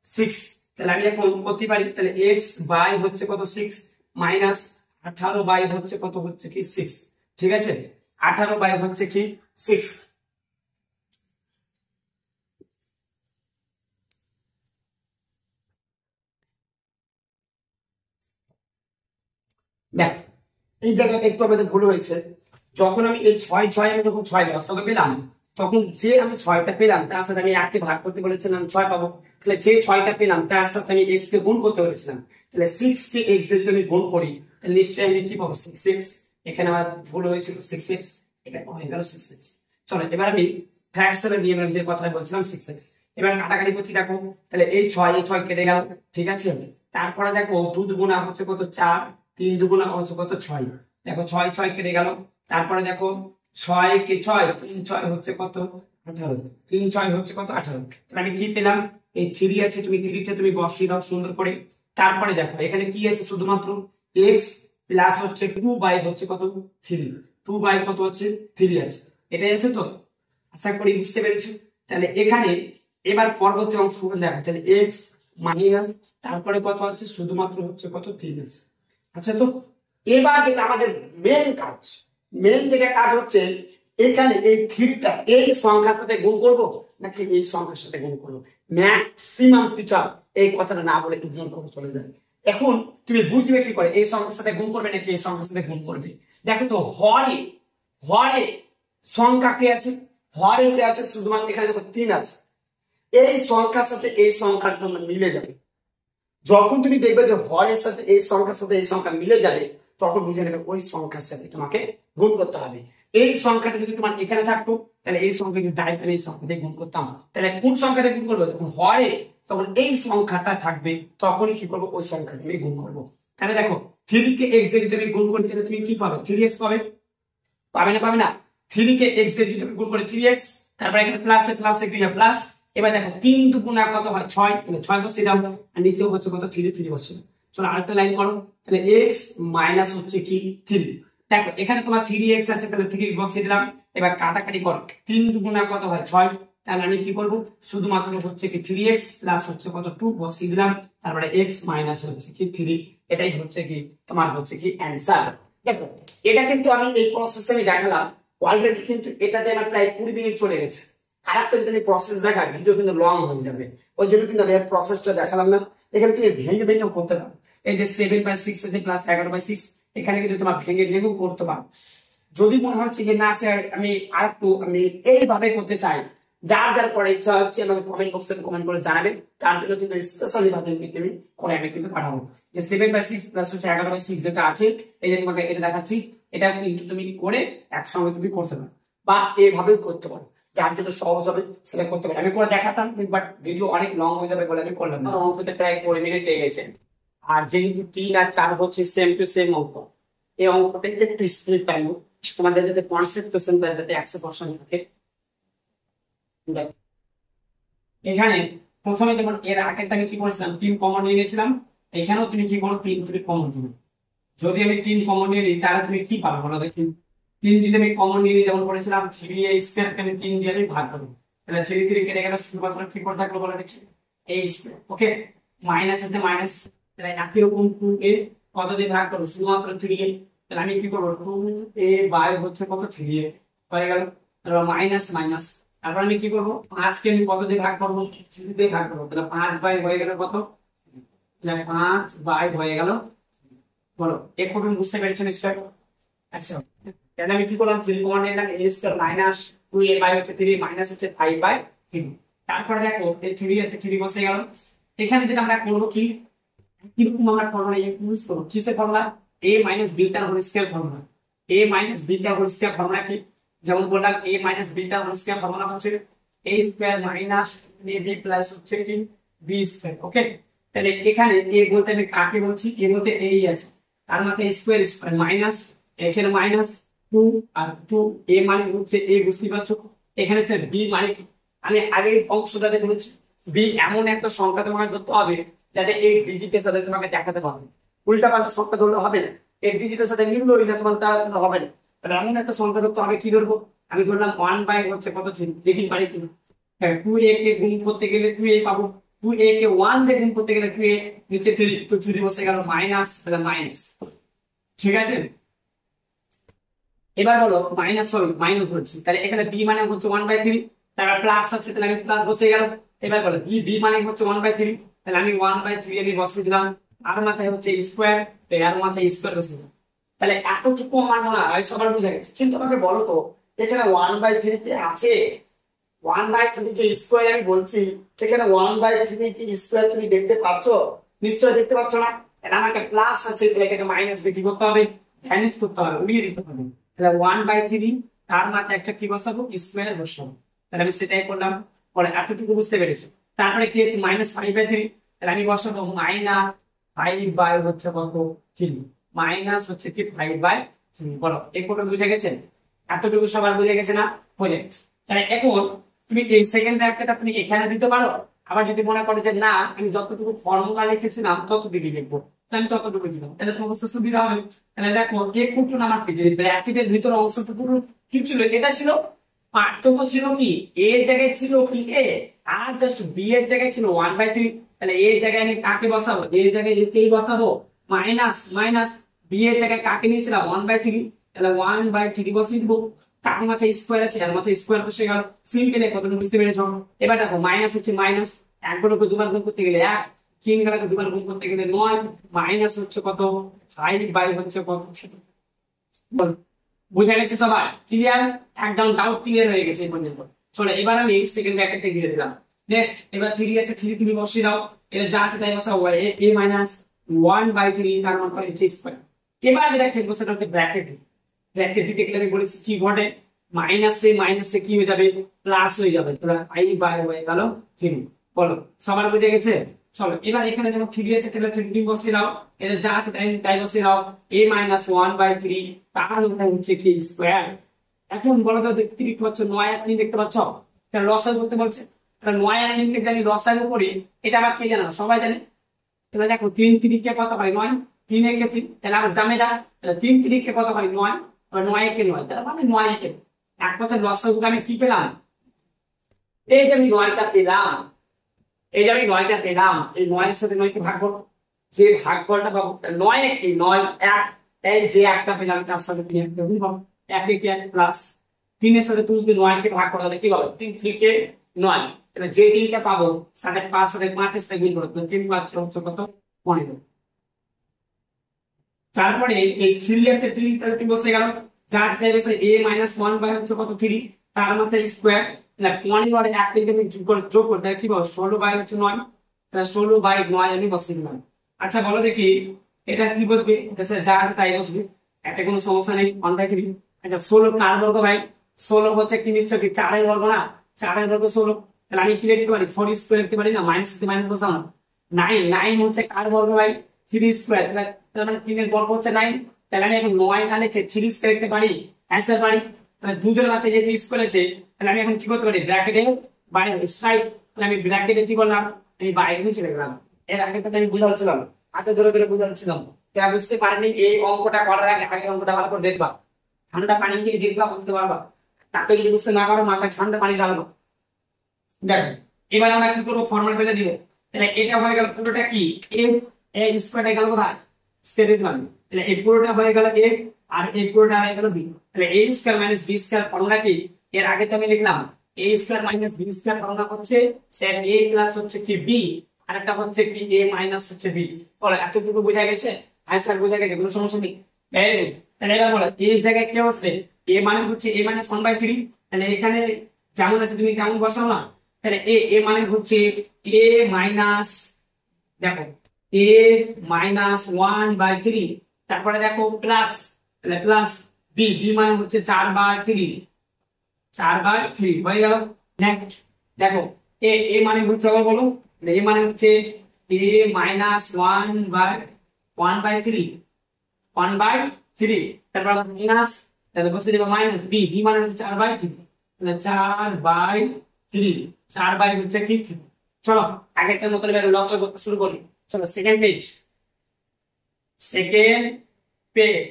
[SPEAKER 1] 6। তাহলে আমি এখন করতে পারি, তাহলে x বাই হচ্ছে কত? 6 মাইনাস 18 বাই হচ্ছে কত? হচ্ছে কি 6। ঠিক আছে, 18 বাই হচ্ছে কি 6। দেখ এই জায়গাটা একটু আমাদের ভুল হয়েছে। যখন আমি এই 6 6 আমি যখন 6 দশকে পেলাম, তখন যে আমি 6টা পেলাম তার সাথে আমি 1 কে ভাগ করতে বলেছিলাম, 6 পাবো। তাহলে যে 6টা পেলাম তার সাথে আমি x কে গুণ করতে বলেছিলাম। তাহলে 6 কে x দিয়ে যদি আমি গুণ করি তাহলে নিশ্চয়ই আমি কি পাবো? 6x। এখানে আমার ভুল হয়েছিল, 6x এটা হয়ে গেল 6x। চলো এবার আমি ফ্র্যাকশনাল নিয়মের যে কথা বলছিলাম 6x। এবার কাটাকাটি করছি, দেখো তাহলে এই 6 কেটে গেল। ঠিক আছে, তারপরে দেখো 2 দুগুণা হচ্ছে কত? 4, 3 দুগুণা হচ্ছে কত? 6। দেখো 6 6 কেটে গেল। তারপরে দেখো ছয় কে ছয়, 3 6 হচ্ছে কত 18, 3 6 হচ্ছে কত 18। তাহলে আমি কি পেলাম, এই 3 আছে, তুমি 3টা তুমি বসিয়ে দাও সুন্দর করে। তারপরে দেখো এখানে কি আছে, শুধুমাত্র x প্লাস হচ্ছে 2 বাই হচ্ছে কত 3, 2 বাই কত হচ্ছে 3 আছে, এটাই আছে তো, আশা করি বুঝতে পেরেছো। তাহলে এখানে এবার পরবর্তী অংশগুলো দেখো, তাহলে x মাইনাস তারপরে কত আছে, শুধুমাত্র হচ্ছে কত 3 আছে। আচ্ছা, তো এবার যেটা আমাদের মেন কাজ, মেন যেটা কাজ হচ্ছে, এখানে এই থ্রিটা এই সংখ্যার সাথে গুণ করবো নাকি এই সংখ্যার সাথে গুণ করবো। ম্যাক্সিমাম টিচার এই কথাটা না বলে গুণ করে চলে যায়। এখন তুমি বুঝবে কি করে এই সংখ্যার সাথে গুণ করবে নাকি এই সংখ্যার সাথে গুণ করবে। দেখো তো হরে হরে সংখ্যা কি আছে, হরে কি আছে, শুধুমাত্র এখানে দেখো 3 আছে, এই সংখ্যার সাথে এই সংখ্যাটা মিলে যাবে। যখন তুমি দেখবে যে হরের সাথে এই সংখ্যার সাথে এই সংখ্যা মিলে যাবে, তখন বুঝে নেবে ওই সংখ্যার সাথে তোমাকে গুণ করতে হবে। এই সংখ্যাটা যদি তোমার এখানে থাকতো, তাহলে এই সংখ্যা কিন্তু ডাইরেক্ট এই সংখ্যা দিয়ে গুণ করতাম। তাহলে কোন সংখ্যাতে গুণ করবো, যখন হরে তখন এই সংখ্যাটা থাকবে, তখনই কি করবো, ওই সংখ্যা দিয়ে গুণ করবো। তাহলে দেখো 3 কে x দিয়ে যদি তুমি গুণ করি, তাহলে তুমি কি পাবে, 3x পাবে, পাবে না পাবে না। 3 কে x দিয়ে যদি তুমি গুণ করি 3x, তারপর এখানে প্লাস এ প্লাস প্লাস। এবার দেখো 3 দুগুণা কত হয় 6, তাহলে 6 বসিয়ে দাও, আর নিচেও হচ্ছে কত 3 বসিয়ে দাও। চলো আরেকটা লাইন করো, তাহলে x মাইনাস হচ্ছে কি 3। দেখো এখানে তোমার 3x আছে, তাহলে 3x বসিয়ে দিলাম। এবার কাটাকাটি করো, 3 দুগুণা কত হয় 6, তাহলে আমি কি করবো, শুধুমাত্র হচ্ছে কি 3x প্লাস হচ্ছে কত 2 বসিয়ে দিলাম, তারপরে x মাইনাস হচ্ছে কি 3। এটাই হচ্ছে কি তোমার হচ্ছে কি অ্যান্সার। দেখো এটা কিন্তু আমি এই প্রসেসে আমি দেখালাম অলরেডি, কিন্তু এটাতে আমার প্রায় 20 মিনিট চলে গেছে। আর একটা যদি প্রসেস দেখা, ভিডিও কিন্তু লং হয়ে যাবে, ওই জন্য কিন্তু আমি প্রসেসটা দেখালাম না। এখানে তুমি ভেঙে ভেঙে করতে পারো, এই যে 7/6 আছে প্লাস 11/6, এখানে কিন্তু তোমার ভেঙে ভেঙেও করতে পারো। যদি মনে হচ্ছে যে না স্যার আমি আর একটু আমি এইভাবে করতে চাই, যার যার করার ইচ্ছা হচ্ছে আমাকে কমেন্ট বক্সে কমেন্ট করে জানাবে, তার জন্য কিন্তু স্পেশালি ভাবে আমি করে আমি কিন্তু পাঠাবো। যে 7/6 প্লাস হচ্ছে 11/6 যেটা আছে, এই যে তোমাকে এটা দেখাচ্ছি, এটা কিন্তু তুমি করে একসঙ্গে তুমি করতে পারো, বা এভাবেও করতে পারো, যার যেটা সহজ হবে সেটা করতে পারো। আমি করে দেখাতাম, বাট ভিডিও অনেক লং হয়ে যাবে বলে আমি করলাম না। অঙ্কতে প্রায় 20 মিনিট লেগে গেছে, আর যেহেতু 3 আর 4 হচ্ছে সেম টু সেম অঙ্ক, এই অঙ্কটা একটু স্পিড পাইবো, তোমাদের যাতে কনসেন্ট্রেশন যাতে 100% থাকে। এখানে প্রথমে যেমন এর আগেরটা আমি কি করেছিলাম, 3 কমন নিয়ে নিয়েছিলাম, এখানেও তুমি কি করো 3 তুমি কমন নিবে। যদি আমি 3 কমন নিয়ে নিই, তাহলে তুমি কি পাবে বলো দেখি। 3 যদি আমি কমন নিয়ে নিই, যেমন করেছিলাম 3a স্কয়ার কে আমি 3 দিয়ে আমি ভাগ করব, তাহলে 3 3 কেটে গেল, শুধুমাত্র কি করে থাকলো বলো দেখি a স্কয়ার। ওকে, মাইনাস আছে মাইনাস, তাহলে একই রকম 2a কত দিয়ে ভাগ করব, শুধুমাত্র 3a, তাহলে আমি কি করব 2a বাই হচ্ছে কত 3a হয়ে গেল, তারপর মাইনাস মাইনাস, তারপর আমি কি করবো 5 কে আমি কত দিয়ে ভাগ করবো 3 দিয়ে ভাগ করবো, তাহলে 5 বাই হয়ে গেল কত, তাহলে 5 বাই হয়ে গেল, বলো একটু বুঝতে পেরেছো নিশ্চয়। আচ্ছা, তাহলে আমি কি করলাম 3 কমন নিলাম, a square minus 2a by হচ্ছে 3 মাইনাস হচ্ছে 5/3। তারপরে দেখো এই 3 আছে 3 বসে গেল। এখানে যেটা আমরা করবো কি, কিরকম আমরা ফর্মুলা ইউজ করবো, কিসের formula, a minus beta whole square formula. a minus beta whole square formula কি, যেমন বললাম a minus beta whole square formula হচ্ছে a square minus ab plus হচ্ছে কি b স্কয়ার। ওকে, তাহলে এখানে a বলতে আমি কাকে বলছি, a বলতে এই আছে, তার মাথায় স্কয়ার স্কয়ার মাইনাস, এখানে মাইনাস 2 আর 2, a মানে হচ্ছে a, বুঝতে পারছো। এখানে হচ্ছে b মানে কি, আমি আগের অংশটাতে বলেছি b এমন একটা সংখ্যা তোমাকে ধরতে হবে যাতে এই ডিজিটের সাথে তোমাকে দেখাতে পারবে, উল্টা পাল্টা সংখ্যা ধরলে হবে না, এই ডিজিটের সাথে মিলল এটা তোমার তাহলে হবে না। তাহলে এমন একটা সংখ্যা ধরতে হবে, কি ধরবো, আমি ধরলাম 1 বাই হচ্ছে কত 3, দেখি পারি কিনা। হ্যাঁ, 2a কে গুণ করতে গেলে 2a পাবো, 2a কে 1 দিয়ে গুণ করতে গেলে 2a, নিচে 3 তো 3 বসে গেল মাইনাস, তাহলে মাইনাস, ঠিক আছে। এবার বলো মাইনাস হবে, মাইনাস হচ্ছে, তাহলে এখানে b মানে হচ্ছে 1/3, তারপর প্লাস আছে, তাহলে আমি প্লাস বসে গেল। এবার বলো b মানে হচ্ছে 1/3, তাহলে আমি 1/3 আমি বসিয়ে দিলাম, আর মাথায় হচ্ছে স্কয়ার, আর মাথায় স্কয়ার বসিয়ে দিলাম। তাহলে এতটুকু আমার মনে হয় সবার বুঝে গেছে। কিন্তু আমাকে বলো তো, এখানে 1/3 তে আছে 1/3 যে স্কয়ার আমি বলছি, এখানে 1/3 কি স্কয়ার তুমি দেখতে পাচ্ছ, নিশ্চয় দেখতে পাচ্ছ না। তাহলে আমাকে প্লাস আছে, তাহলে এটাকে মাইনাস দিয়ে কি করতে হবে, ভ্যানিশ করতে হবে, উড়িয়ে দিতে হবে। তাহলে 1/3 তার মাথায় একটা কি বসাবো, স্কয়ার বসাবো, তাহলে আমি সেটাই করলাম। পরে এতটুকু বুঝতে পেরেছি। তারপরে কি আছে -5/3, তাহলে আমি বসাবো -5 হচ্ছে কত 3, মাইনাস হচ্ছে কি 5/3। বলো এই কোটা বুঝে গেছেন। এতটুকু সবার বুঝে গেছে না? বুঝে গেছে। তাহলে এখন তুমি এই সেকেন্ড ব্র্যাকেটটা তুমি এখানে দিতে পারো, আবার যদি মনে করো যে না আমি যতটুকু ফর্মুলা লিখেছিলাম ততটুকু লিখবো, আমি ততটুকু দিলাম, তাহলে তোমার বুঝতে সুবিধা হবে। তাহলে দেখো এ কুটুন আমার কি যে ব্র্যাকেটের ভিতরে অংশটুকু কি ছিল, এটা ছিল, পার্থক্য ছিল কি এর জায়গায় ছিল কি এ, আর জাস্ট বি এর জায়গায় ছিল 1/3। তাহলে এর জায়গায় আমি কাকে বসাবো, এর জায়গায় একেই বসাবো, মাইনাস মাইনাস বি এর জায়গায় কাকে নিয়েছিলাম 1/3, তাহলে 1/3 বসিয়ে দিব। তার মাথায় স্কোয়ার আছে, আর মাথায় স্কোয়ার বসে গেল, সিম্পল কত বুঝতে পেরেছো? এবার দেখো মাইনাস হচ্ছে মাইনাস, এক গুণকে দুবার গুণ করতে গেলে 1, 3 গুণকে দুবার গুণ করতে গেলে 9, মাইনাস হচ্ছে কত 5 হচ্ছে কত, বল বুঝে গেছে সবাই? ক্লিয়ার? একদম ডাউট ক্লিয়ার হয়ে গেছে এই পর্যন্ত। চলো এবার আমি সেকেন্ড ব্র্যাকেটে ঘিরে দিলাম। নেক্সট এবার 3 আছে, 3 তুমি বসিয়ে দাও, এটা যা আছে তাই বসাও, a মাইনাস 1/3 তার মান হচ্ছে স্কয়ার। এবার যেটা খেলবো সেটা হচ্ছে ব্র্যাকেট। ব্র্যাকেট দিতে গেলে আমি বলেছি কি ঘটে, মাইনাসে কি হয়ে যাবে, প্লাস হয়ে যাবে, তাহলে i বাই হয়ে গেল 3। বলো সবার বুঝে গেছে? চলো এবার এখানে যেমন 3 আছে তাহলে 3 তুমি বসিয়ে দাও, এটা যা আছে তাই বসিয়ে দাও, a মাইনাস 1/3 তার মান হচ্ছে কি স্কয়ার। এখন বলো তো দেখতে পাচ্ছ 9 আর 3 দেখতে পাচ্ছ, তাহলে লসাগু করতে বলছে, তাহলে 9 আর 3 কে জানি লসাগু করি, এটা আবার কে জানো, সবাই জানে। তাহলে দেখো 3 3 কে কত হয় 9, 3 একে 3, তাহলে আবার জামে যা, তাহলে 3 3 কে কত হয় 9, আর 9 একে 9, তাহলে মানে 9 একে এক কথা লসাগু আমি কি পেলাম, এই যে আমি 9টা পেলাম, এই যে আমি 9টা পেলাম, এই 9 এর সাথে 9 কে ভাগ করব, যে ভাগফলটা পাবো 9 এই 9 1, এই যে একটা পেলাম তার সাথে 3 একটা গুণ হবে, 1 কে 1 প্লাস 3 এর সাথে তুমি যদি 9 কে ভাগ করো তাহলে কি হবে, 3 3 কে 9, তাহলে যে 3টা পাবো সাথে 5 সাথে 5 এর সাথে গুণ করো, তাহলে 3 5 হচ্ছে কত 15। তারপরে এই 3 আছে, 3 তাহলে তুমি বসে গেল, যা আছে তাই a মাইনাস 1 বাই হচ্ছে কত 3, তার মাথায় স্কয়ার, তাহলে 15 আর 1 কে তুমি যোগ করতে কি বল 16 বাই হচ্ছে 9, তাহলে 16 বাই 9 আমি বসিয়ে দিলাম। আচ্ছা বলো দেখি এটা কি বসবে, এটা যা আছে তাই বসবে, একটা কোনো সমস্যা নেই 1/3। আচ্ছা 16 কার বর্গ ভাই, 16 হচ্ছে কি নিশ্চয় কি 4 এর বর্গ না, 4 এর বর্গ 16, তাহলে আমি কি লিখতে পারি 4 স্কয়ার লিখতে পারি না, মাইনাস মাইনাস বসাও না, 9 হচ্ছে কার বর্গ ভাই 3 স্কয়ার, তাহলে মানে 3 এর বর্গ হচ্ছে 9, তাহলে আমি এখন 9 না লিখে 3 স্কয়ার লিখতে পারি, অ্যান্সার পারি। তাহলে দুজনের মাঝে যেহেতু স্কয়ার আছে তাহলে আমি এখন কি করতে পারি ব্র্যাকেটে বাইরে সাইড, তাহলে আমি ব্র্যাকেটে কি করলাম, আমি বাইরে নিয়ে চলে গেলাম। এর আগের কথা আমি বুঝাচ্ছিলাম, হাতে ধরে ধরে বুঝাচ্ছিলাম, যা বুঝতে পারেনি এই অঙ্কটা করার আগে আগের অঙ্কটা ভালো করে দেখবা, ঠান্ডা পানি খেয়ে দেখবা বুঝতে পারবা, তাতে যদি বুঝতে না পারো মাথায় ঠান্ডা পানি ঢালবো। দেখো এবার আমরা কি করবো, ফর্মুলা ফেলে দিব, তাহলে এটা হয়ে গেল পুরোটা কি a স্কয়ারটা গেল কোথায় স্কয়ারে দিলাম, তাহলে এই পুরোটা হয়ে গেল a আর এই পুরোটা হয়ে গেল b, তাহলে a square minus b square formula কি, এর আগে তো আমি লিখলাম a square minus b square formula হচ্ছে স্যার a প্লাস হচ্ছে কি b, আর একটা হচ্ছে কি a মাইনাস হচ্ছে b। বলো এতটুকু বোঝা গেছে? আনসার বোঝা গেছে, কোনো সমস্যা নেই। তাহলে এবার বলো এই জায়গায় কি বসবে, a মানে হচ্ছে a মাইনাস 1/3, তাহলে এখানে যেমন আছে তুমি কেমন বসাও না, তাহলে a মানে হচ্ছে a মাইনাস, দেখো a মাইনাস 1/3, তারপরে দেখো প্লাস, তাহলে প্লাস b, b মানে হচ্ছে 4/3, 4/3 হয়ে গেল। নেক্সট দেখো a মানে হচ্ছে আবার বলো, a মানে হচ্ছে a মাইনাস 1/3, 1/3, তারপর মাইনাস, তাহলে বসে দেবো মাইনাস b, b মানে হচ্ছে 4/3, তাহলে 4/3, 4 হচ্ছে কি 3। চলো আগেরটার মতো এবার লসাগু করতে শুরু করি। চলো সেকেন্ড পেজ, সেকেন্ড পেজ,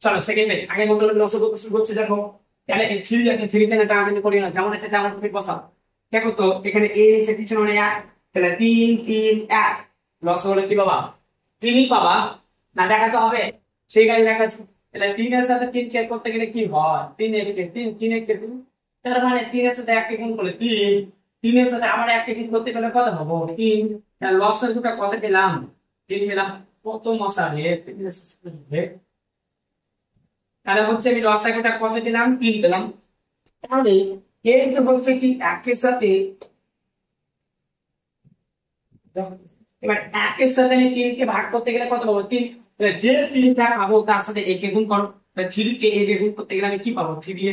[SPEAKER 1] চলো সেকেন্ড পেজ আগের মতো লসাগু করতে শুরু করছি। দেখো তাহলে এই 3 আছে, 3 তে না টানাটানি করি না, যেমন আছে তেমন তুমি বসাও। দেখো তো এখানে a নিচে কিছু মানে 1, তাহলে 3 3 1, লসাগু হলে কি পাবা 3ই পাবা না, দেখাতে হবে সেই কাজে দেখাচ্ছি। তাহলে 3 এর সাথে 3 কে করতে গেলে কি হয়, 3 একে 3, 3 একে 3, তার মানে 3 এর সাথে 1 কে গুণ করলে 3, 3 এর সাথে আবার 1 কে গুণ করতে গেলে কত হবে 3, তাহলে লসাগুটা কত পেলাম 3 পেলাম। কত মশা রে 3 এর সাথে, তাহলে হচ্ছে আমি লসাগুটা কত পেলাম 3 পেলাম। তাহলে এই যে হচ্ছে কি 1 এর সাথে, এবার 1 এর সাথে আমি 3 কে ভাগ করতে গেলে কত পাবো 3, তাহলে যে 3টা পাবো তার সাথে a কে গুণ করো, তাহলে 3 কে a কে গুণ করতে গেলে আমি কি পাবো 3 এ,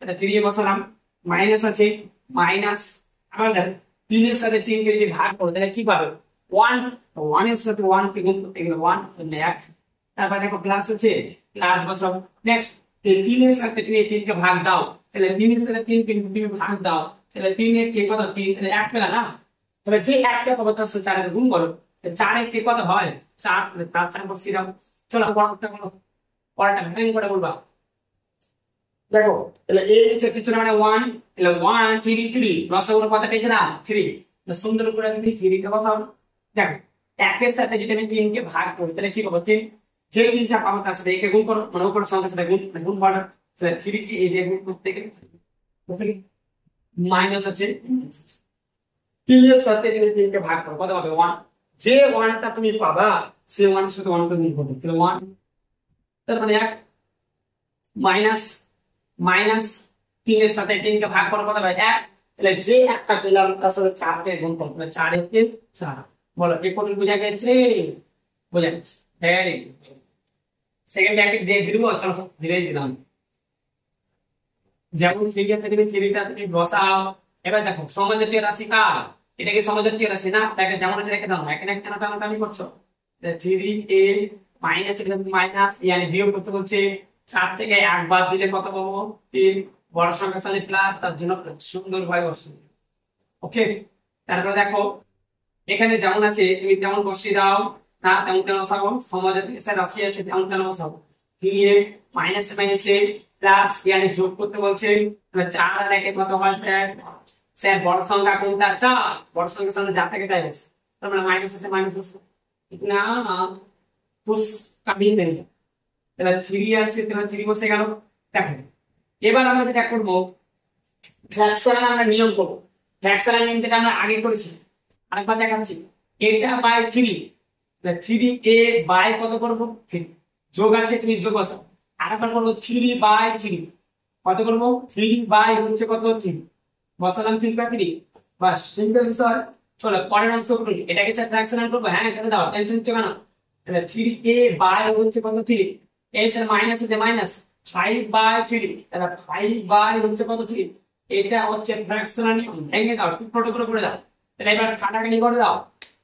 [SPEAKER 1] তাহলে 3 এ বসালাম, মাইনাস আছে মাইনাস, আবার দেখো 3 এর সাথে 3 কে যদি ভাগ করো তাহলে কি পাবে 1, 1 এর সাথে 1 কে গুণ করতে গেলে 1, তাহলে 1, তারপর দেখো প্লাস আছে প্লাস বসাও। নেক্সট এই 3 এর সাথে তুমি এই 3 কে ভাগ দাও, তাহলে 3 এর সাথে 3 কে তুমি ভাগ দাও, তাহলে 3 এর কে কত 3, তাহলে 1 পেলা না। তাহলে যে একটা পাবো তার সাথে 4 এর গুণ করো, 4 এর কে কত হয় 4, তাহলে 4 4 বসিয়ে দাও। চলো পরেরটা বলো, পরেরটা ভেঙে করে বলবা। দেখো তাহলে এই নিচে কিছু না মানে 1, তাহলে 1 3 3 লসাগুর কত পেয়েছে না 3, তাহলে সুন্দর করে তুমি 3 কে বসাও। দেখো একের সাথে যদি আমি 3 কে ভাগ করি তাহলে কি পাবো 3, যে 3টা পাবো তার সাথে একে গুণ করো, মানে উপরের সংখ্যার সাথে গুণ করো, তাহলে 3 কে এই দিয়ে গুণ করতে গেলে মাইনাস আছে, 3 এর সাথে তুমি 3 কে ভাগ করো কত পাবে 1, যে 1টা তুমি পাবা সেই 1 এর সাথে 1 কে গুণ করবে, তাহলে 1 তার মানে 1 মাইনাস মাইনাস 3 এর সাথে 3 কে ভাগ করো কত পাবে 1, তাহলে যে একটা পেলাম তার সাথে 4 কে গুণ করো, তাহলে 4 এর 4। বলো কি কোন বুঝা গেছে? বুঝা গেছে, ভেরি গুড। সেকেন্ড ব্র্যাকেট দিয়ে দিব, চলো ধীরে দিলাম। যেমন 3 এর থেকে 3টা তুমি বসাও। এবার দেখো সমজাতীয় রাশি কার, এটা কি সমজাতীয় রাশি না, তাকে যেমন আছে রেখে দাও, এখানে কেন টানাটানি করছো? 3a মাইনাস মাইনাস ইয়ানি বিয়োগ করতে বলছে, 4 থেকে 1 বাদ দিলে কত পাবো 3, বড় সংখ্যার সাথে প্লাস, তার জন্য সুন্দর ভাবে বসিয়ে। ওকে, তারপরে দেখো এখানে যেমন আছে তুমি তেমন বসিয়ে দাও, না তেমন তেমন বসাবো, সমজাতীয় রাশি আছে তেমন তেমন বসাবো। 3a মাইনাস মাইনাসে প্লাস ইয়ানি যোগ করতে বলছে, তাহলে 4 আর 1 কত হয় স্যার? স্যার বড় সংখ্যা কোনটা 4, বড় সংখ্যার সামনে যা থেকে তাই বসে, তার মানে মাইনাস আছে মাইনাস বসে না পুশ কাবিন নেই, তাহলে 3 আছে তাহলে 3 বসে গেল। দেখো এবার আমরা যেটা করব ফ্র্যাকশনাল আমরা নিয়ম করব, ফ্র্যাকশনাল নিয়ম যেটা আমরা আগে করেছি আরেকবার দেখাচ্ছি। এটা বাই 3, তাহলে 3a বাই কত করব 3, যোগ আছে তুমি যোগ বসাও। আরেকবার করব 3/3, কত করব 3 বাই হচ্ছে কত 3, বসালাম 3/3, বাস সিম্পল বিষয়। চলো পরের অংশ করুন, এটাকে স্যার ফ্র্যাকশনাল করব, হ্যাঁ করে দাও, টেনশন হচ্ছে কেন? তাহলে 3a বাই হচ্ছে কত 3, এই স্যার মাইনাস আছে মাইনাস 5/3, তাহলে 5 বাই হচ্ছে কত 3, এটা হচ্ছে ফ্র্যাকশনাল নিয়ম, ভেঙে দাও টুকরো টুকরো করে দাও। তাহলে এবার কাটাকাটি করে দাও,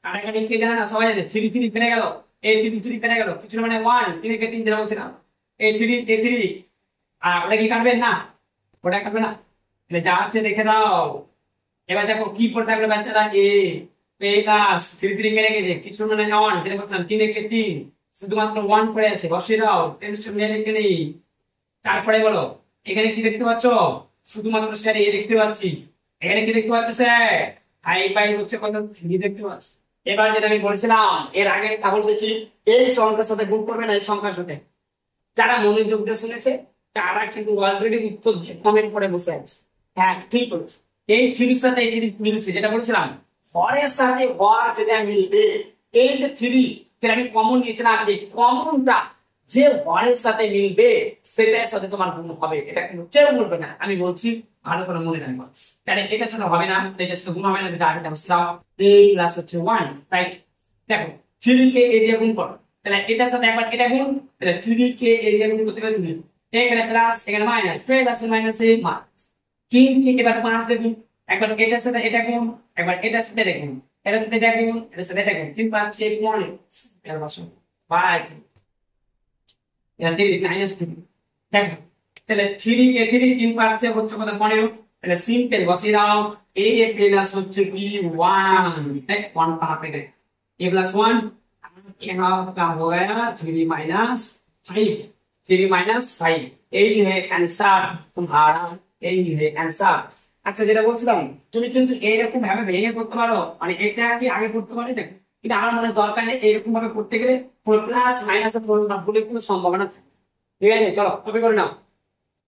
[SPEAKER 1] কাটাকাটি কে জানে না সবাই জানে, 3 3 কেটে গেল, এই 3 3 কেটে গেল, কিছু মানে 1 3 কে 3 যেটা বলছে না, এই 3 আর ওটা কি কাটবে না, ওটা কাটবে না, তাহলে যা আছে রেখে দাও। এবার দেখো কি পড়ে থাকলো বাচ্চারা, এ প্লাস 3 3 কেটে গেছে, কিছু মানে 1 যেটা বলছিলাম 3 কে 3, শুধুমাত্র 1 পড়ে আছে, বসিয়ে দাও, টেনশন নিয়ে রেখে নেই। তারপরে বলো এখানে কি দেখতে পাচ্ছ, শুধুমাত্র স্যার এ দেখতে পাচ্ছি, এখানে কি দেখতে পাচ্ছ স্যার 5 হচ্ছে কত 3 দেখতে পাচ্ছি। এবার যেটা আমি বলেছিলাম এর আগে তাহলে দেখি এই সংখ্যার সাথে গুণ করবে না এই সংখ্যার সাথে, যারা মনোযোগ দিয়ে শুনেছে তারা কিন্তু অলরেডি উত্তর দিয়ে কমেন্ট করে বসে আছে। হ্যাঁ ঠিক বলছো, এই 3 সাথে এই 3 মিলছে, যেটা বলেছিলাম হরের সাথে হর যেটা মিলবে, এই যে 3 যেটা আমি কমন নিয়েছিলাম, এই কমনটা যে হরের সাথে মিলবে সেটার সাথে তোমার গুণ হবে, এটা কিন্তু কেউ বলবে না, আমি বলছি ভালো করে মনে রাখবো। তাহলে এটার সাথে হবে না, এটার সাথে গুণ হবে না, যা আছে দাও, এই প্লাস হচ্ছে 1, রাইট। দেখো 3 কে এ দিয়ে গুণ করো, তাহলে এটার সাথে একবার এটা গুণ, তাহলে 3 কে এ দিয়ে গুণ করতে গেলে 3, এখানে প্লাস এখানে মাইনাস, প্লাস মাইনাস এ মাইনাস 3 কে এবার 5 দিয়ে গুণ, একবার এটার সাথে এটা গুণ, একবার এটার সাথে এটা গুণ, এটার সাথে এটা গুণ, এটার সাথে এটা গুণ, 3 5 6 1 এর বসো বাই, এটা 3 মাইনাস 3। দেখো তাহলে 3 কে 3 3 5 6 হচ্ছে কত 15, তাহলে সিম্পল বসিয়ে দাও, a প্লাস হচ্ছে কি 1, দেখ 1 कहां पे गए, a प्लस 1 यहाँ का हो गया 3 माइनस 5, 3 माइनस 5, यही है आंसर तुम्हारा, यही है आंसर। আচ্ছা যেটা বলছিলাম তুমি কিন্তু এইরকম ভাবে ভেঙে করতে পারো, মানে এটা কি আগে করতে পারো এটা, কিন্তু আমার মনে দরকার নেই, এরকম ভাবে করতে গেলে প্লাস মাইনাস এর ভুলের কোনো সম্ভাবনা থাকে। ঠিক আছে চলো কপি করে নাও।